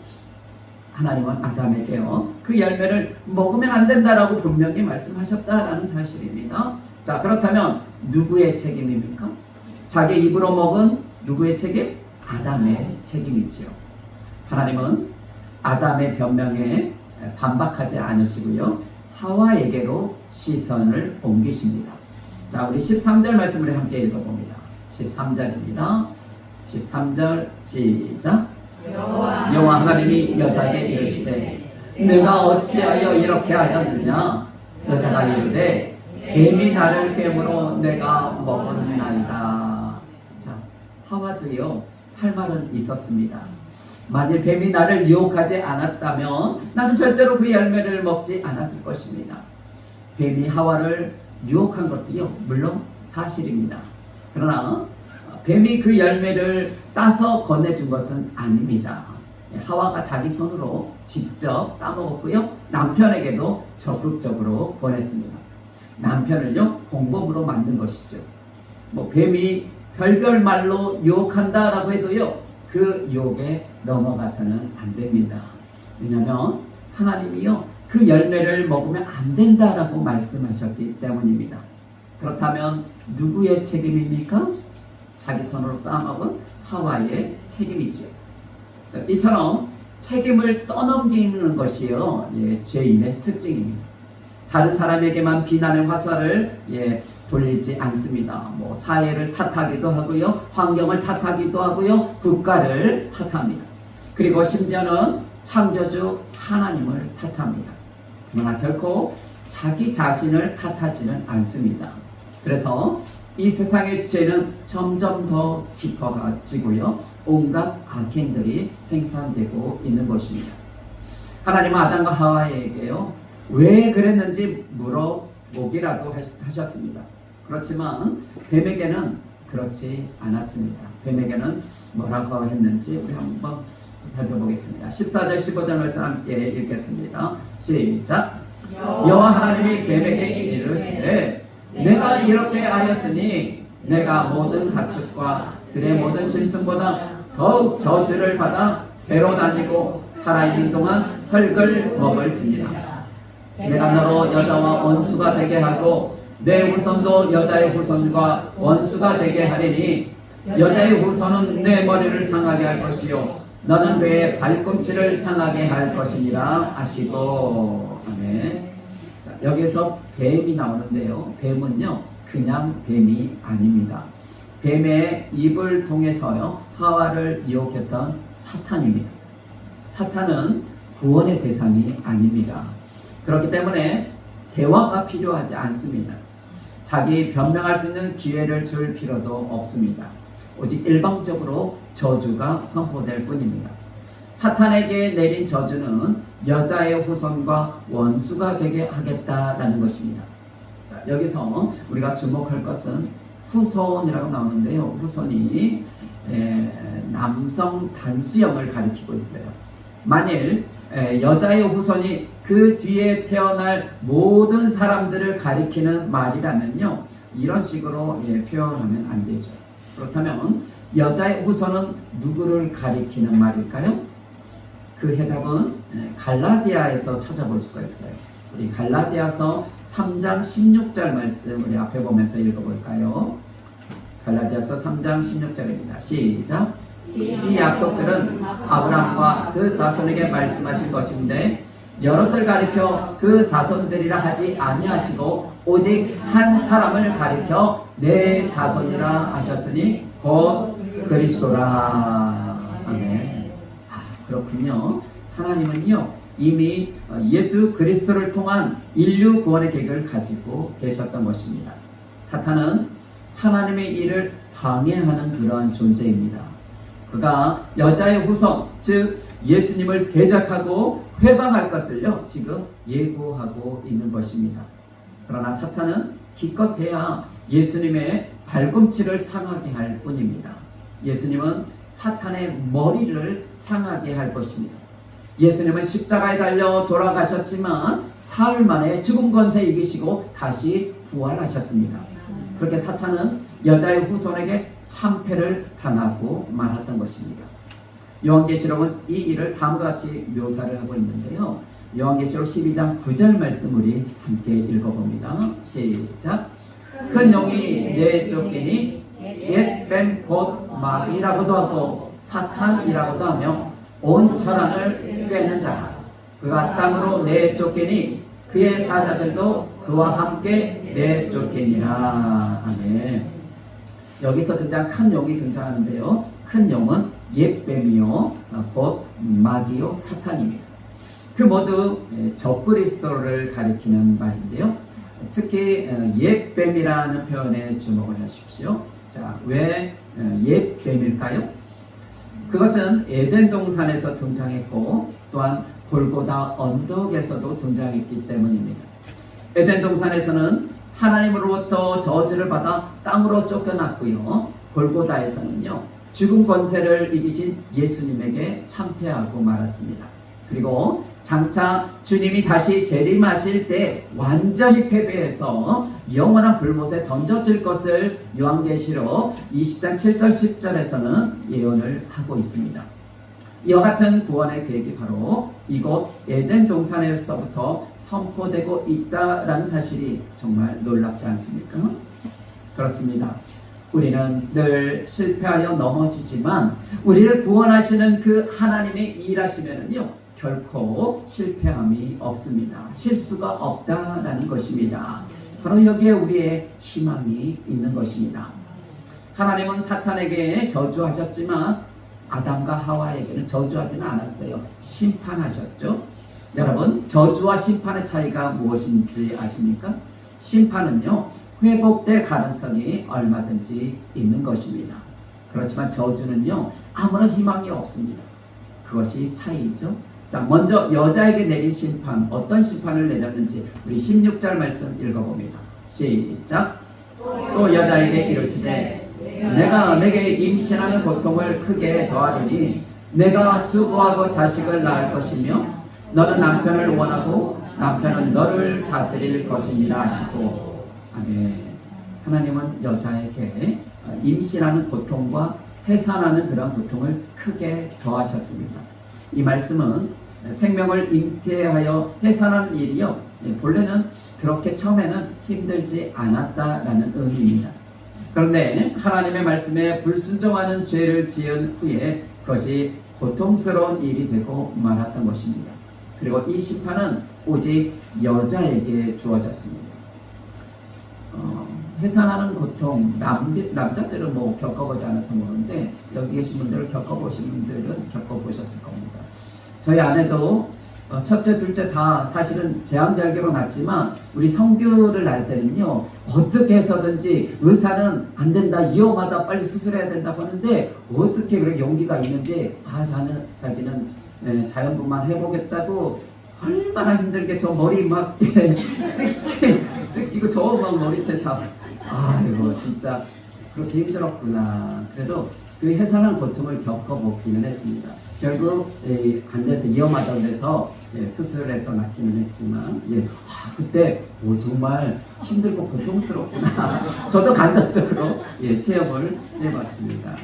하나님은 아담에게요, 그 열매를 먹으면 안 된다라고 분명히 말씀하셨다라는 사실입니다. 자, 그렇다면 누구의 책임입니까? 자기 입으로 먹은 누구의 책임? 아담의 책임이지요. 하나님은 아담의 변명에 반박하지 않으시고요, 하와에게로 시선을 옮기십니다. 자, 우리 13절 말씀을 함께 읽어봅니다. 13절입니다. 13절 시작. 여호와 하나님이 여자에게 이르시되 내가 어찌하여 이렇게 하였느냐? 여자가 이르되 뱀이 나를 깨물어 내가 먹었나이다. 자, 하와도요 할 말은 있었습니다. 만일 뱀이 나를 유혹하지 않았다면 나는 절대로 그 열매를 먹지 않았을 것입니다. 뱀이 하와를 유혹한 것도요 물론 사실입니다. 그러나 뱀이 그 열매를 따서 건네준 것은 아닙니다. 하와가 자기 손으로 직접 따먹었고요, 남편에게도 적극적으로 권했습니다. 남편을요 공범으로 만든 것이죠. 뱀이 별별 말로 유혹한다라고 해도요 그 유혹에 넘어가서는 안 됩니다. 왜냐하면 하나님이요 그 열매를 먹으면 안 된다라고 말씀하셨기 때문입니다. 그렇다면 누구의 책임입니까? 자기 손으로 따먹은 하와의 책임이죠. 이처럼 책임을 떠넘기는 것이요 죄인의 특징입니다. 다른 사람에게만 비난의 화살을 돌리지 않습니다. 사회를 탓하기도 하고요, 환경을 탓하기도 하고요, 국가를 탓합니다. 그리고 심지어는 창조주 하나님을 탓합니다. 그러나 결코 자기 자신을 탓하지는 않습니다. 그래서 이 세상의 죄는 점점 더 깊어지고요, 온갖 악행들이 생산되고 있는 것입니다. 하나님은 아담과 하와에게요 왜 그랬는지 물어보기라도 하셨습니다. 그렇지만 뱀에게는 그렇지 않았습니다. 뱀에게는 뭐라고 했는지 우리 한번 살펴보겠습니다. 14절 15절 말씀 함께 읽겠습니다. 시작. 여호와 하나님이 뱀에게 이르시되 내가 이렇게 하였으니 내가 모든 가축과 들의 모든 짐승보다 더욱 저주를 받아 배로 다니고 살아있는 동안 흙을 먹을지니라. 내가 너로 여자와 원수가 되게 하고 내 후손도 여자의 후손과 원수가 되게 하리니 여자의 후손은 내 머리를 상하게 할 것이요 너는 그의 발꿈치를 상하게 할 것이니라 하시고. 아멘. 자, 여기서 뱀이 나오는데요, 뱀은요 그냥 뱀이 아닙니다. 뱀의 입을 통해서요 하와를 유혹했던 사탄입니다. 사탄은 구원의 대상이 아닙니다. 그렇기 때문에 대화가 필요하지 않습니다. 자기 변명할 수 있는 기회를 줄 필요도 없습니다. 오직 일방적으로 저주가 선포될 뿐입니다. 사탄에게 내린 저주는 여자의 후손과 원수가 되게 하겠다라는 것입니다. 자, 여기서 우리가 주목할 것은 후손이라고 나오는데요. 후손이 남성 단수형을 가리키고 있어요. 만일 여자의 후손이 그 뒤에 태어날 모든 사람들을 가리키는 말이라면요, 이런 식으로 표현하면 안 되죠. 그렇다면 여자의 후손은 누구를 가리키는 말일까요? 그 해답은 갈라디아에서 찾아볼 수가 있어요. 우리 갈라디아서 3장 16절 말씀 우리 앞에 보면서 읽어볼까요? 갈라디아서 3장 16절입니다. 시작. 이 약속들은 아브라함과 그 자손에게 말씀하신 것인데 여럿을 가리켜 그 자손들이라 하지 아니하시고 오직 한 사람을 가리켜 내 자손이라 하셨으니 곧 그리스도라. 아멘. 그렇군요. 하나님은요 이미 예수 그리스도를 통한 인류 구원의 계획을 가지고 계셨던 것입니다. 사탄은 하나님의 일을 방해하는 그러한 존재입니다. 그가 여자의 후손, 즉 예수님을 대적하고 회방할 것을요 지금 예고하고 있는 것입니다. 그러나 사탄은 기껏해야 예수님의 발꿈치를 상하게 할 뿐입니다. 예수님은 사탄의 머리를 상하게 할 것입니다. 예수님은 십자가에 달려 돌아가셨지만 사흘 만에 죽음 권세 이기시고 다시 부활하셨습니다. 그렇게 사탄은 여자의 후손에게 참패를 당하고 말았던 것입니다. 요한계시록은 이 일을 다음과 같이 묘사를 하고 있는데요. 요한계시록 12장 9절 말씀 우리 함께 읽어봅니다. 시작. 큰 용이 내쫓기니 옛 뱀 곧 마귀라고도 하고 사탄이라고도 하며 온 천하를 꿰는 자라. 그가 땅으로 내쫓기니 그의 사자들도 그와 함께 내쫓기니라. 아멘. 여기서 등장 큰 용이 등장하는데요. 큰 용은 옛뱀이요 곧 마귀요 사탄입니다. 그 모두 적그리스도를 가리키는 말인데요. 특히 옛뱀이라는 표현에 주목을 하십시오. 자, 왜 옛뱀일까요? 그것은 에덴 동산에서 등장했고 또한 골고다 언덕에서도 등장했기 때문입니다. 에덴 동산에서는 하나님으로부터 저주를 받아 땅으로 쫓겨났고요. 골고다에서는요 죽음 권세를 이기신 예수님에게 참패하고 말았습니다. 그리고 장차 주님이 다시 재림하실 때 완전히 패배해서 영원한 불못에 던져질 것을 요한계시록 20장 7절 10절에서는 예언을 하고 있습니다. 이와 같은 구원의 계획이 바로 이곳 에덴 동산에서부터 선포되고 있다라는 사실이 정말 놀랍지 않습니까? 그렇습니다. 우리는 늘 실패하여 넘어지지만 우리를 구원하시는 그 하나님의 일하시면은요 결코 실패함이 없습니다. 실수가 없다라는 것입니다. 바로 여기에 우리의 희망이 있는 것입니다. 하나님은 사탄에게 저주하셨지만 아담과 하와에게는 저주하지는 않았어요. 심판하셨죠. 여러분, 저주와 심판의 차이가 무엇인지 아십니까? 심판은요 회복될 가능성이 얼마든지 있는 것입니다. 그렇지만 저주는요 아무런 희망이 없습니다. 그것이 차이죠. 자, 먼저 여자에게 내린 심판, 어떤 심판을 내렸는지 우리 16절 말씀 읽어봅니다. 시작. 또 여자에게 이르시되 내가 내게 임신하는 고통을 크게 더하리니 내가 수고하고 자식을 낳을 것이며 너는 남편을 원하고 남편은 너를 다스릴 것이니라 하시고. 아멘. 하나님은 여자에게 임신하는 고통과 해산하는 그런 고통을 크게 더하셨습니다. 이 말씀은 생명을 잉태하여 해산하는 일이요 본래는 그렇게 처음에는 힘들지 않았다라는 의미입니다. 그런데 하나님의 말씀에 불순종하는 죄를 지은 후에 그것이 고통스러운 일이 되고 말았던 것입니다. 그리고 이 심판은 오직 여자에게 주어졌습니다. 해산하는 고통, 남자들은 뭐 겪어보지 않아서 모르는데 여기 계신 분들은 겪어보신 분들은 겪어보셨을 겁니다. 저희 아내도 첫째, 둘째 다 사실은 제왕절개로 낳지만 우리 성규를 낳을 때는요 어떻게 해서든지 의사는 안 된다, 위험하다, 빨리 수술해야 된다고 하는데 어떻게 그런 용기가 있는지 자기는 자연분만 해보겠다고 얼마나 힘들게 저 머리 막 뜯기 이거 저막 머리채 아이고 진짜 그렇게 힘들었구나. 그래도 그 해산한 고통을 겪어보기는 했습니다. 결국 안 돼서 위험하다고 해서 수술해서 낫기는 했지만 그때 정말 힘들고 고통스럽구나. 저도 간접적으로 체험을 해봤습니다.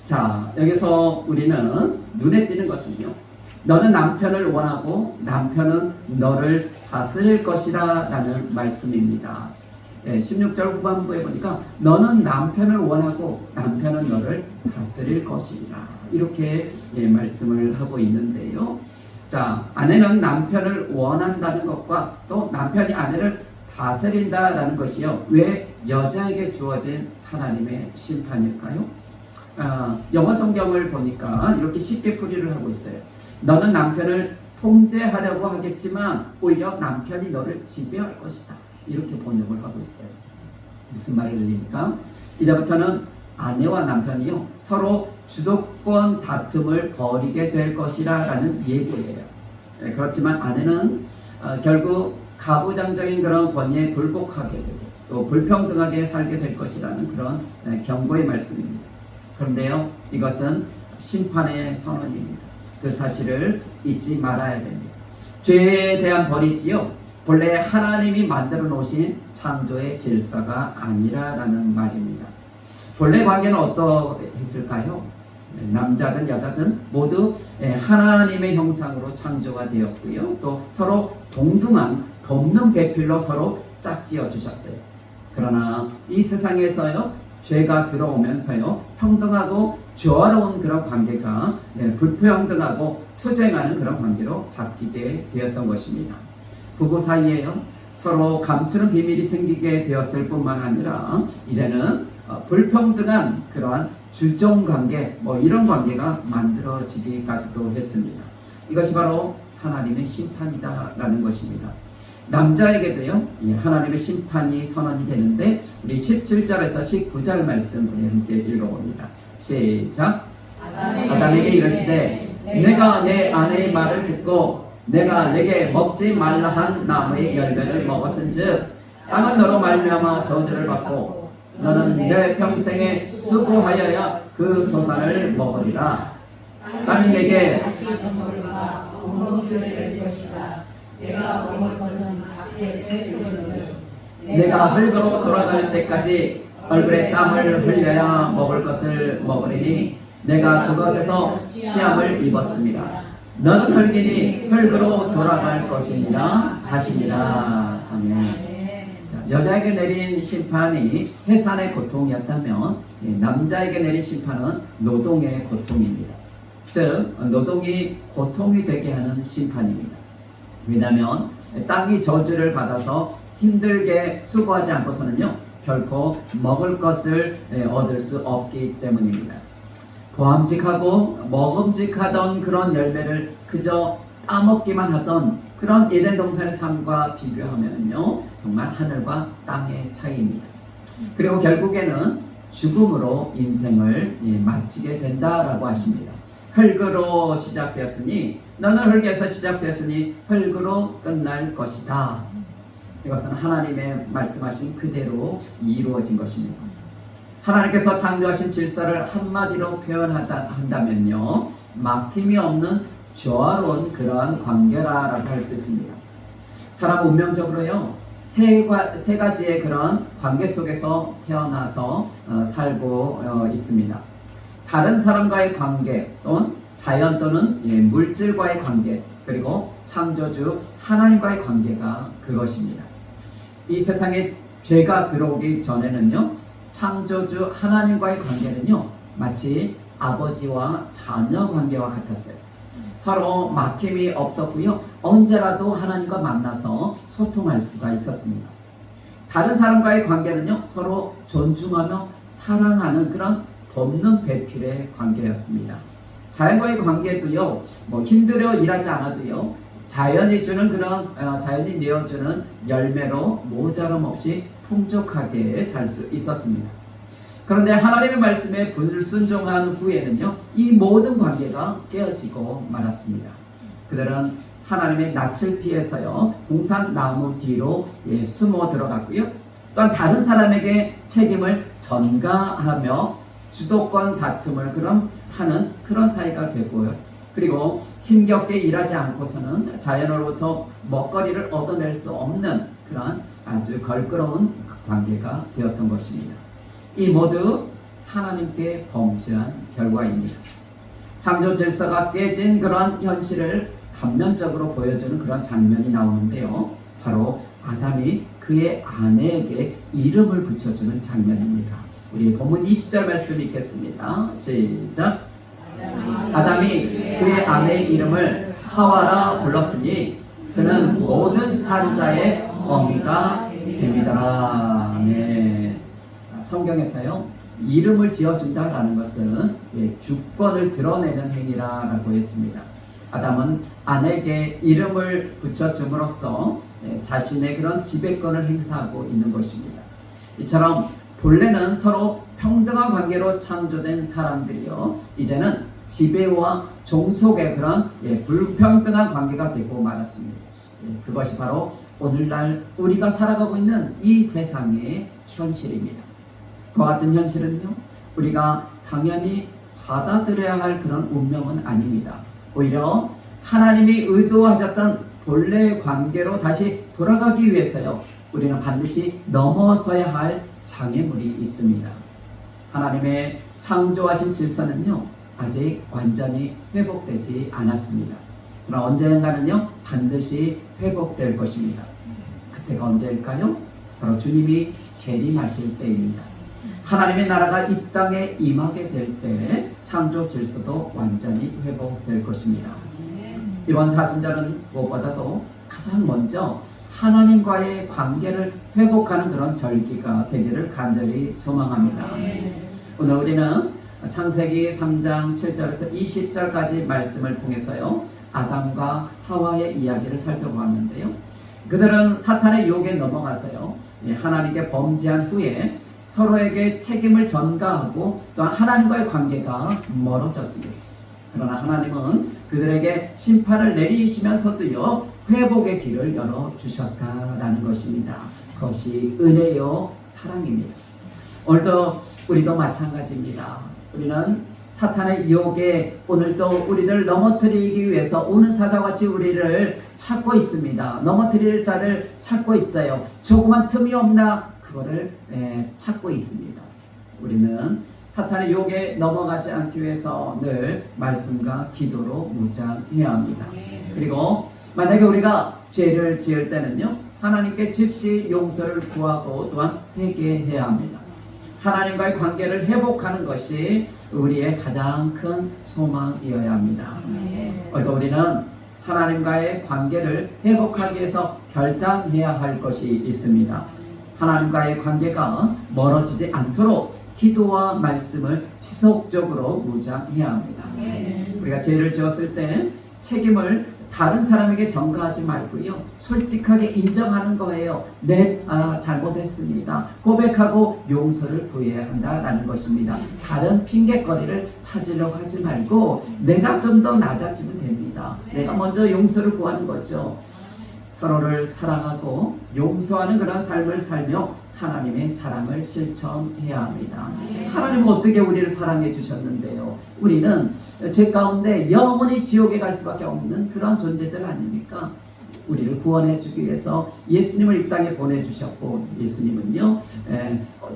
자, 여기서 우리는 눈에 띄는 것은요, 너는 남편을 원하고 남편은 너를 다스릴 것이라 라는 말씀입니다. 16절 후반부에 보니까 너는 남편을 원하고 남편은 너를 다스릴 것이라 이렇게 말씀을 하고 있는데요. 자, 아내는 남편을 원한다는 것과 또 남편이 아내를 다스린다라는 것이요, 왜 여자에게 주어진 하나님의 심판일까요? 영어 성경을 보니까 이렇게 쉽게 풀이를 하고 있어요. 너는 남편을 통제하려고 하겠지만 오히려 남편이 너를 지배할 것이다. 이렇게 번역을 하고 있어요. 무슨 말을 들리니까 이제부터는 아내와 남편이요 서로 주도권 다툼을 벌이게 될 것이라 라는 얘기예요. 그렇지만 아내는 결국 가부장적인 그런 권위에 굴복하게 되고 또 불평등하게 살게 될 것이라는 그런 경고의 말씀입니다. 그런데요, 이것은 심판의 선언입니다. 그 사실을 잊지 말아야 됩니다. 죄에 대한 벌이지요, 본래 하나님이 만들어 놓으신 창조의 질서가 아니라라는 말입니다. 본래 관계는 어떠했을까요? 남자든 여자든 모두 하나님의 형상으로 창조가 되었고요. 또 서로 동등한 돕는 배필로 서로 짝지어 주셨어요. 그러나 이 세상에서요, 죄가 들어오면서요, 평등하고 조화로운 그런 관계가 불평등하고 투쟁하는 그런 관계로 바뀌게 되었던 것입니다. 부부 사이에요, 서로 감추는 비밀이 생기게 되었을 뿐만 아니라 이제는 불평등한 그러한 주종관계 이런 관계가 만들어지기까지도 했습니다. 이것이 바로 하나님의 심판이다라는 것입니다. 남자에게도요, 하나님의 심판이 선언이 되는데 우리 17절에서 19절 말씀 우리 함께 읽어봅니다. 시작. 아담에게 이르시되 내가 내 아내의 말을 듣고 내가 내게 먹지 말라 한 나무의 열매를 먹었은즉 땅은 너로 말미암아 저주를 받고 너는 내 평생에 수고하여야 그 소산을 먹으리라. 땅이 내게 내가 흙으로 돌아갈 때까지 얼굴에 땀을 흘려야 먹을 것을 먹으리니 내가 그것에서 시험을 입었습니다. 너는 흙이니 흙으로 돌아갈 것이니라 하시니라. 아멘. 자, 여자에게 내린 심판이 해산의 고통이었다면 남자에게 내린 심판은 노동의 고통입니다. 즉 노동이 고통이 되게 하는 심판입니다. 왜냐하면 땅이 저주를 받아서 힘들게 수고하지 않고서는요 결코 먹을 것을 얻을 수 없기 때문입니다. 보암직하고 먹음직하던 그런 열매를 그저 따먹기만 하던 그런 에덴 동산의 삶과 비교하면요 정말 하늘과 땅의 차이입니다. 그리고 결국에는 죽음으로 인생을 마치게 된다라고 하십니다. 흙으로 시작되었으니 너는 흙에서 시작되었으니 흙으로 끝날 것이다. 이것은 하나님의 말씀하신 그대로 이루어진 것입니다. 하나님께서 창조하신 질서를 한마디로 표현한다면요 막힘이 없는 조화로운 그러한 관계라고 할 수 있습니다. 사람 운명적으로요 세 가지의 그런 관계 속에서 태어나서 살고 있습니다. 다른 사람과의 관계 또는 자연 또는 물질과의 관계 그리고 창조주 하나님과의 관계가 그것입니다. 이 세상에 죄가 들어오기 전에는요 창조주 하나님과의 관계는요 마치 아버지와 자녀 관계와 같았어요. 서로 막힘이 없었고요 언제라도 하나님과 만나서 소통할 수가 있었습니다. 다른 사람과의 관계는요 서로 존중하며 사랑하는 그런 돕는 배필의 관계였습니다. 자연과의 관계도요 힘들어 일하지 않아도요 자연이 주는 그런 자연이 내어주는 열매로 모자람 없이 풍족하게 살 수 있었습니다. 그런데 하나님의 말씀에 불순종한 후에는요 이 모든 관계가 깨어지고 말았습니다. 그들은 하나님의 낯을 피해서요 동산나무 뒤로 숨어 들어갔고요. 또한 다른 사람에게 책임을 전가하며 주도권 다툼을 하는 그런 사이가 되고요. 그리고 힘겹게 일하지 않고서는 자연으로부터 먹거리를 얻어낼 수 없는 그런 아주 걸끄러운 관계가 되었던 것입니다. 이 모두 하나님께 범죄한 결과입니다. 창조 질서가 깨진 그런 현실을 단면적으로 보여주는 그런 장면이 나오는데요. 바로 아담이 그의 아내에게 이름을 붙여주는 장면입니다. 우리 본문 20절 말씀 읽겠습니다. 시작. 아담이 그의 아내의 이름을 하와라 불렀으니 그는 모든 산자의 어미가 됨이더라. 네. 성경에서요 이름을 지어준다라는 것은 주권을 드러내는 행위라고 했습니다. 아담은 아내에게 이름을 붙여줌으로써 자신의 그런 지배권을 행사하고 있는 것입니다. 이처럼 본래는 서로 평등한 관계로 창조된 사람들이요 이제는 지배와 종속의 그런 불평등한 관계가 되고 말았습니다. 그것이 바로 오늘날 우리가 살아가고 있는 이 세상의 현실입니다. 그와 같은 현실은요 우리가 당연히 받아들여야 할 그런 운명은 아닙니다. 오히려 하나님이 의도하셨던 본래의 관계로 다시 돌아가기 위해서요 우리는 반드시 넘어서야 할 장애물이 있습니다. 하나님의 창조하신 질서는요 아직 완전히 회복되지 않았습니다. 그러나 언젠가는요 반드시 회복될 것입니다. 그때가 언제일까요? 바로 주님이 재림하실 때입니다. 하나님의 나라가 이 땅에 임하게 될 때 창조 질서도 완전히 회복될 것입니다. 이번 사순절은 무엇보다도 가장 먼저 하나님과의 관계를 회복하는 그런 절기가 되기를 간절히 소망합니다. 오늘 우리는 창세기 3장 7절에서 20절까지 말씀을 통해서요 아담과 하와의 이야기를 살펴보았는데요. 그들은 사탄의 유혹에 넘어가서요 하나님께 범죄한 후에 서로에게 책임을 전가하고 또한 하나님과의 관계가 멀어졌습니다. 그러나 하나님은 그들에게 심판을 내리시면서도요 회복의 길을 열어주셨다라는 것입니다. 그것이 은혜요 사랑입니다. 오늘도 우리도 마찬가지입니다. 우리는 사탄의 유혹에 오늘도 우리를 넘어뜨리기 위해서 우는 사자같이 우리를 찾고 있습니다. 넘어뜨릴 자를 찾고 있어요. 조그만 틈이 없나 그거를 찾고 있습니다. 우리는 사탄의 유혹에 넘어가지 않기 위해서 늘 말씀과 기도로 무장해야 합니다. 그리고 만약에 우리가 죄를 지을 때는요 하나님께 즉시 용서를 구하고 또한 회개해야 합니다. 하나님과의 관계를 회복하는 것이 우리의 가장 큰 소망이어야 합니다. 또 우리는 하나님과의 관계를 회복하기 위해서 결단해야 할 것이 있습니다. 하나님과의 관계가 멀어지지 않도록 기도와 말씀을 지속적으로 무장해야 합니다. 우리가 죄를 지었을 때 책임을 다른 사람에게 전가하지 말고요 솔직하게 인정하는 거예요. 네, 잘못했습니다. 고백하고 용서를 구해야 한다라는 것입니다. 다른 핑계거리를 찾으려고 하지 말고 내가 좀 더 낮아지면 됩니다. 내가 먼저 용서를 구하는 거죠. 서로를 사랑하고 용서하는 그런 삶을 살며 하나님의 사랑을 실천해야 합니다. 하나님은 어떻게 우리를 사랑해 주셨는데요. 우리는 죄 가운데 영원히 지옥에 갈 수밖에 없는 그런 존재들 아닙니까? 우리를 구원해 주기 위해서 예수님을 이 땅에 보내주셨고 예수님은요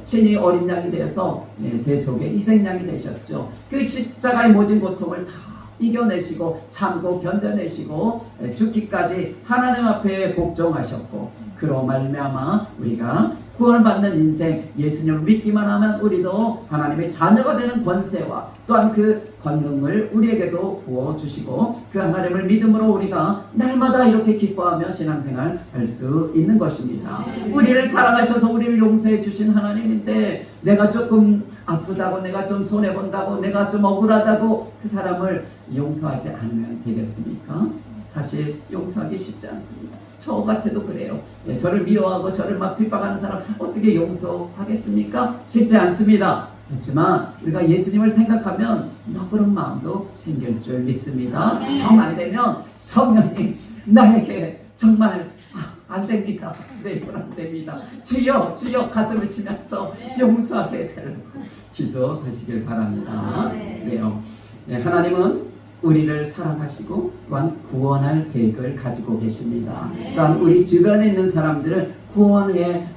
친히 어린 양이 되어서 대속의 희생양이 되셨죠. 그 십자가의 모진 고통을 다 이겨내시고 참고 견뎌내시고 죽기까지 하나님 앞에 복종하셨고 그로 말미암아 우리가 구원을 받는 인생 예수님을 믿기만 하면 우리도 하나님의 자녀가 되는 권세와 또한 그 권능을 우리에게도 부어주시고 그 하나님을 믿음으로 우리가 날마다 이렇게 기뻐하며 신앙생활 할 수 있는 것입니다. 우리를 사랑하셔서 우리를 용서해 주신 하나님인데 내가 조금 아프다고 내가 좀 손해본다고 내가 좀 억울하다고 그 사람을 용서하지 않으면 되겠습니까? 사실 용서하기 쉽지 않습니다. 저 같아도 그래요. 저를 미워하고 저를 막 핍박하는 사람 어떻게 용서하겠습니까? 쉽지 않습니다. 그렇지만 우리가 예수님을 생각하면 너그러운 마음도 생길 줄 믿습니다. 정 안 되면 성령님 나에게 정말 안 됩니다. 내 이건 안 됩니다. 주여 주여 가슴을 치면서 용서하게 되라고 기도하시길 바랍니다. 그래요. 네, 하나님은 우리를 사랑하시고 또한 구원할 계획을 가지고 계십니다. 또한 우리 주변에 있는 사람들을 구원해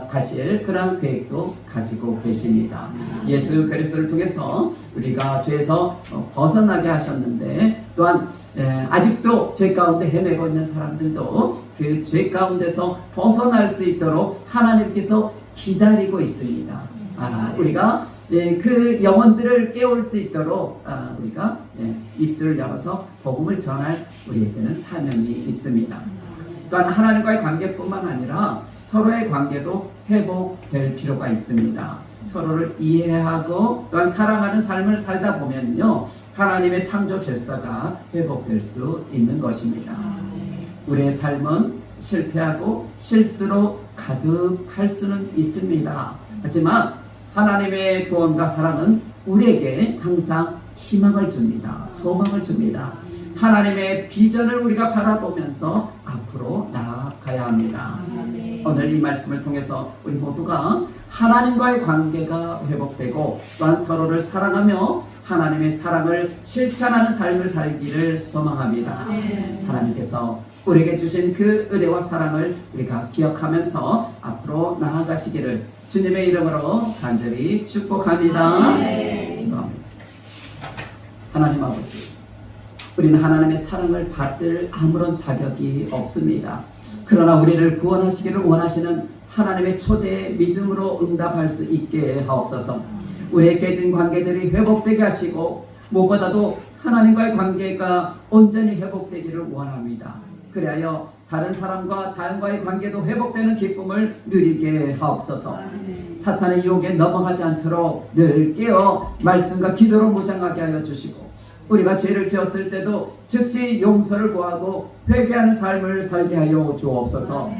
가실 그런 계획도 가지고 계십니다. 예수 그리스도를 통해서 우리가 죄에서 벗어나게 하셨는데 또한 아직도 죄 가운데 헤매고 있는 사람들도 그 죄 가운데서 벗어날 수 있도록 하나님께서 기다리고 있습니다. 우리가 그 영혼들을 깨울 수 있도록 우리가 입술을 열어서 복음을 전할 우리에게는 사명이 있습니다. 또한 하나님과의 관계뿐만 아니라 서로의 관계도 회복될 필요가 있습니다. 서로를 이해하고 또한 사랑하는 삶을 살다 보면요, 하나님의 창조 질서가 회복될 수 있는 것입니다. 우리의 삶은 실패하고 실수로 가득할 수는 있습니다. 하지만 하나님의 구원과 사랑은 우리에게 항상 희망을 줍니다. 소망을 줍니다. 하나님의 비전을 우리가 바라보면서 앞으로 나아가야 합니다. 오늘 이 말씀을 통해서 우리 모두가 하나님과의 관계가 회복되고 또한 서로를 사랑하며 하나님의 사랑을 실천하는 삶을 살기를 소망합니다. 하나님께서 우리에게 주신 그 은혜와 사랑을 우리가 기억하면서 앞으로 나아가시기를 주님의 이름으로 간절히 축복합니다. 기도합니다. 하나님 아버지, 우리는 하나님의 사랑을 받을 아무런 자격이 없습니다. 그러나 우리를 구원하시기를 원하시는 하나님의 초대에 믿음으로 응답할 수 있게 하옵소서. 우리의 깨진 관계들이 회복되게 하시고 무엇보다도 하나님과의 관계가 온전히 회복되기를 원합니다. 그리하여 다른 사람과 자연과의 관계도 회복되는 기쁨을 누리게 하옵소서. 사탄의 유혹에 넘어가지 않도록 늘 깨어 말씀과 기도로 무장하게 하여 주시고, 우리가 죄를 지었을 때도 즉시 용서를 구하고 회개하는 삶을 살게 하여 주옵소서.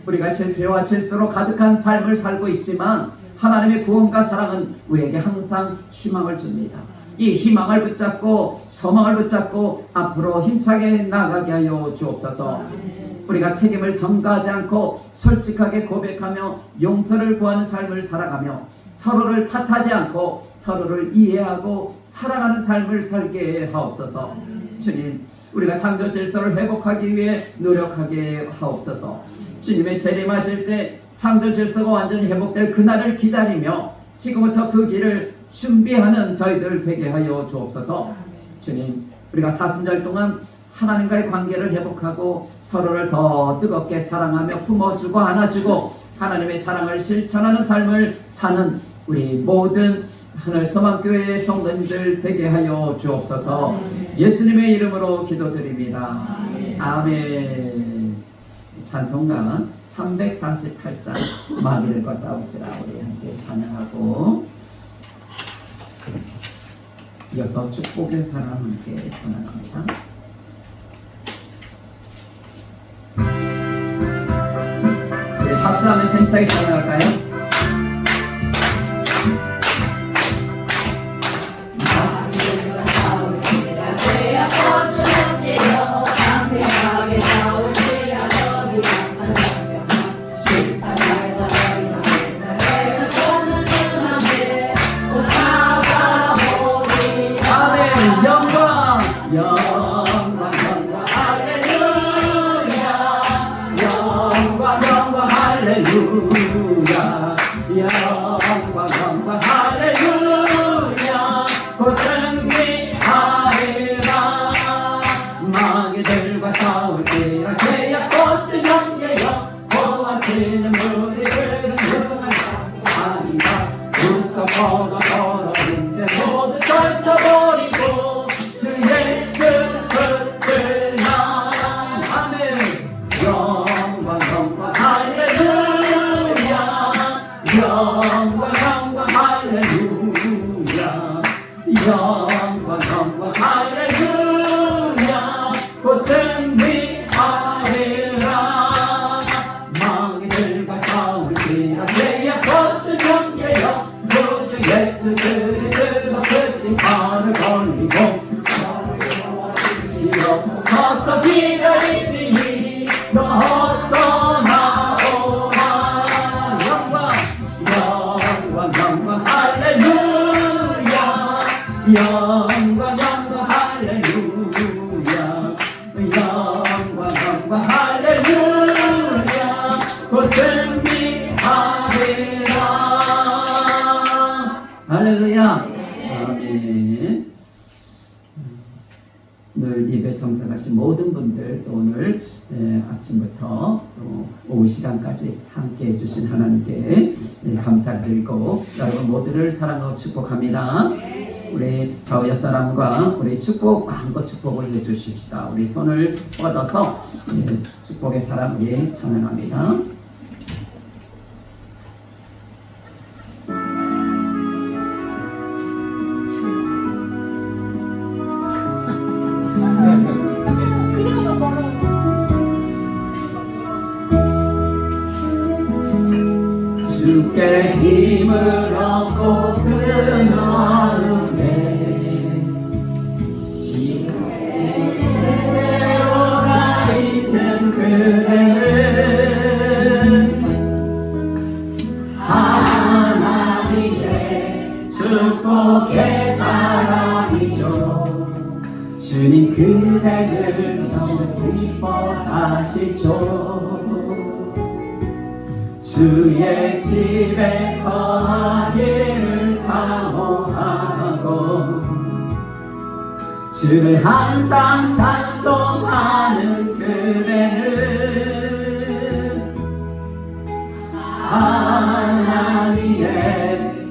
우리가 실패와 실수로 가득한 삶을 살고 있지만 하나님의 구원과 사랑은 우리에게 항상 희망을 줍니다. 이 희망을 붙잡고 소망을 붙잡고 앞으로 힘차게 나가게 하여 주옵소서. 우리가 책임을 전가하지 않고 솔직하게 고백하며 용서를 구하는 삶을 살아가며 서로를 탓하지 않고 서로를 이해하고 사랑하는 삶을 살게 하옵소서. 주님, 우리가 창조 질서를 회복하기 위해 노력하게 하옵소서. 주님의 재림하실 때 창조 질서가 완전히 회복될 그날을 기다리며 지금부터 그 길을 준비하는 저희들 되게 하여 주옵소서. 주님, 우리가 사순절 동안 하나님과의 관계를 회복하고 서로를 더 뜨겁게 사랑하며 품어주고 안아주고 하나님의 사랑을 실천하는 삶을 사는 우리 모든 하늘 소망교회의 성도님들 되게 하여 주옵소서. 예수님의 이름으로 기도드립니다. 아멘. 찬송가 348장 마귀들과 싸우지라 우리 함께 찬양하고 이어서 축복의 사랑 함께 전합니다. 우리 박수하면서 힘차게 찬양할까요? 서서 기다리시니 오늘 예배 참석하신 모든 분들 또 오늘 아침부터 또 오후 시간까지 함께 해주신 하나님께 감사드리고 여러분 모두를 사랑하고 축복합니다. 우리 좌우 옆사람과 우리 축복 마음껏 축복을 해주십시다. 우리 손을 뻗어서 축복의 사람 위에 찬양합니다. 주께 힘을 얻고 그 마음에 지혜로 가 있는 그대는 하나님의 축복의 사람이죠. 주님 그대를 너무 기뻐하시죠. 주의 집에 거하기를 사모하고 주를 항상 찬송하는 그대는 하나님의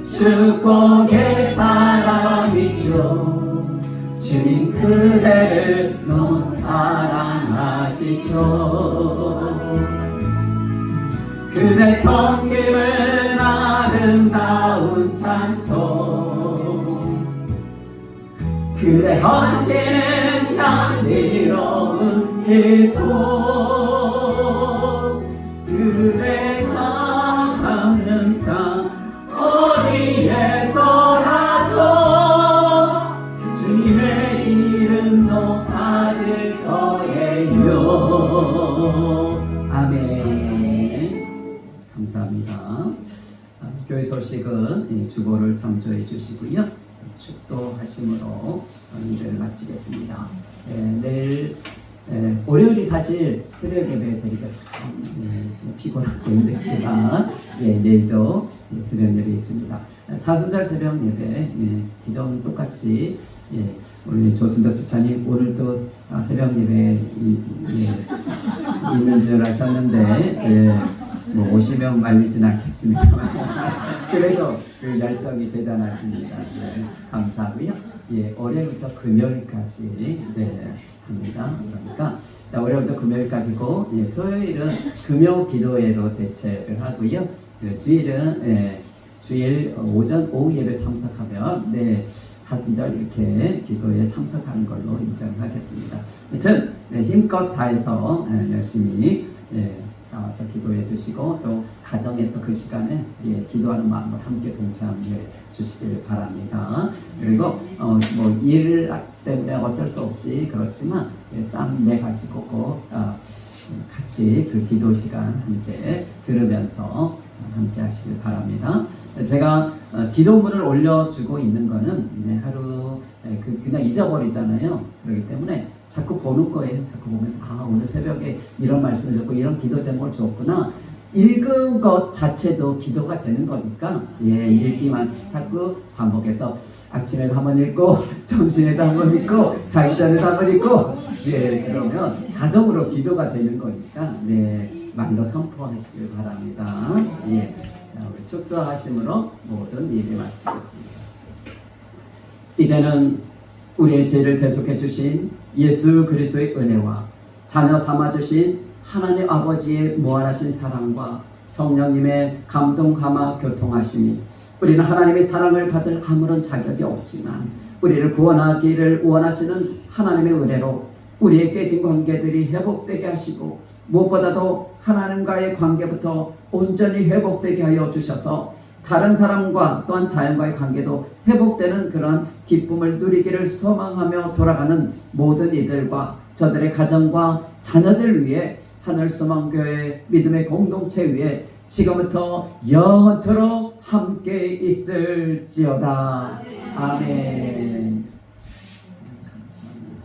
축복의 사람이죠. 주님 그대를 너무 사랑하시죠. 그대 섬김은 아름다운 찬송, 그대 헌신은 향기로운 기도, 그대가 밟는 땅 어디에서라도 주님의 이름 높아질 거예요. 아멘. 감사합니다. 교회 소식은 주보를 참조해 주시고요. 축도하심으로 일을 마치겠습니다. 내일 월요일이 사실 새벽 예배 드리기가 참 피곤하고 힘들지만 내일도 새벽 예배 있습니다. 사순절 새벽 예배 기존 똑같이 우리 조순덕 집사님 오늘도 새벽 예배 있는 줄 아셨는데 뭐 오시면 말리진 않겠습니다. 그래도 그 열정이 대단하십니다. 감사하고요. 월요일부터 금요일까지 합니다. 그러니까 월요일부터 금요일까지고 토요일은 금요 기도회로 대체를 하고요. 주일은 주일 오전 오후 예배 참석하면 사순절 이렇게 기도에 참석하는 걸로 인정하겠습니다. 하여튼 힘껏 다해서 열심히 나와서 기도해 주시고 또 가정에서 그 시간에 기도하는 마음으로 함께 동참해 주시길 바랍니다. 그리고 뭐 일 때문에 어쩔 수 없이 그렇지만 짬 내 가지고 꼭 같이 그 기도 시간 함께 들으면서 함께 하시길 바랍니다. 제가 기도문을 올려주고 있는 거는 하루 그냥 잊어버리잖아요. 그렇기 때문에 자꾸 보는 거예요. 자꾸 보면서 오늘 새벽에 이런 말씀을 줬고 이런 기도 제목을 줬구나. 읽은 것 자체도 기도가 되는 거니까 읽기만 자꾸 반복해서 아침에도 한번 읽고 점심에도 한번 읽고 자기 전에도 한번 읽고 그러면 자동으로 기도가 되는 거니까 말로 선포하시길 바랍니다. 자, 우리 축도하심으로 모든 예배 마치겠습니다. 이제는 우리의 죄를 대속해 주신 예수 그리스도의 은혜와 자녀 삼아 주신 하나님 아버지의 무한하신 사랑과 성령님의 감동 감화 교통하심이 우리는 하나님의 사랑을 받을 아무런 자격이 없지만 우리를 구원하기를 원하시는 하나님의 은혜로 우리의 깨진 관계들이 회복되게 하시고 무엇보다도 하나님과의 관계부터 온전히 회복되게 하여 주셔서 다른 사람과 또한 자연과의 관계도 회복되는 그런 기쁨을 누리기를 소망하며 돌아가는 모든 이들과 저들의 가정과 자녀들 위해 하늘소망교회 믿음의 공동체 위에 지금부터 영원토록 함께 있을지어다. 아멘. 감사합니다.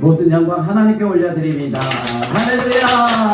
모든 영광 하나님께 올려드립니다. 할렐루야.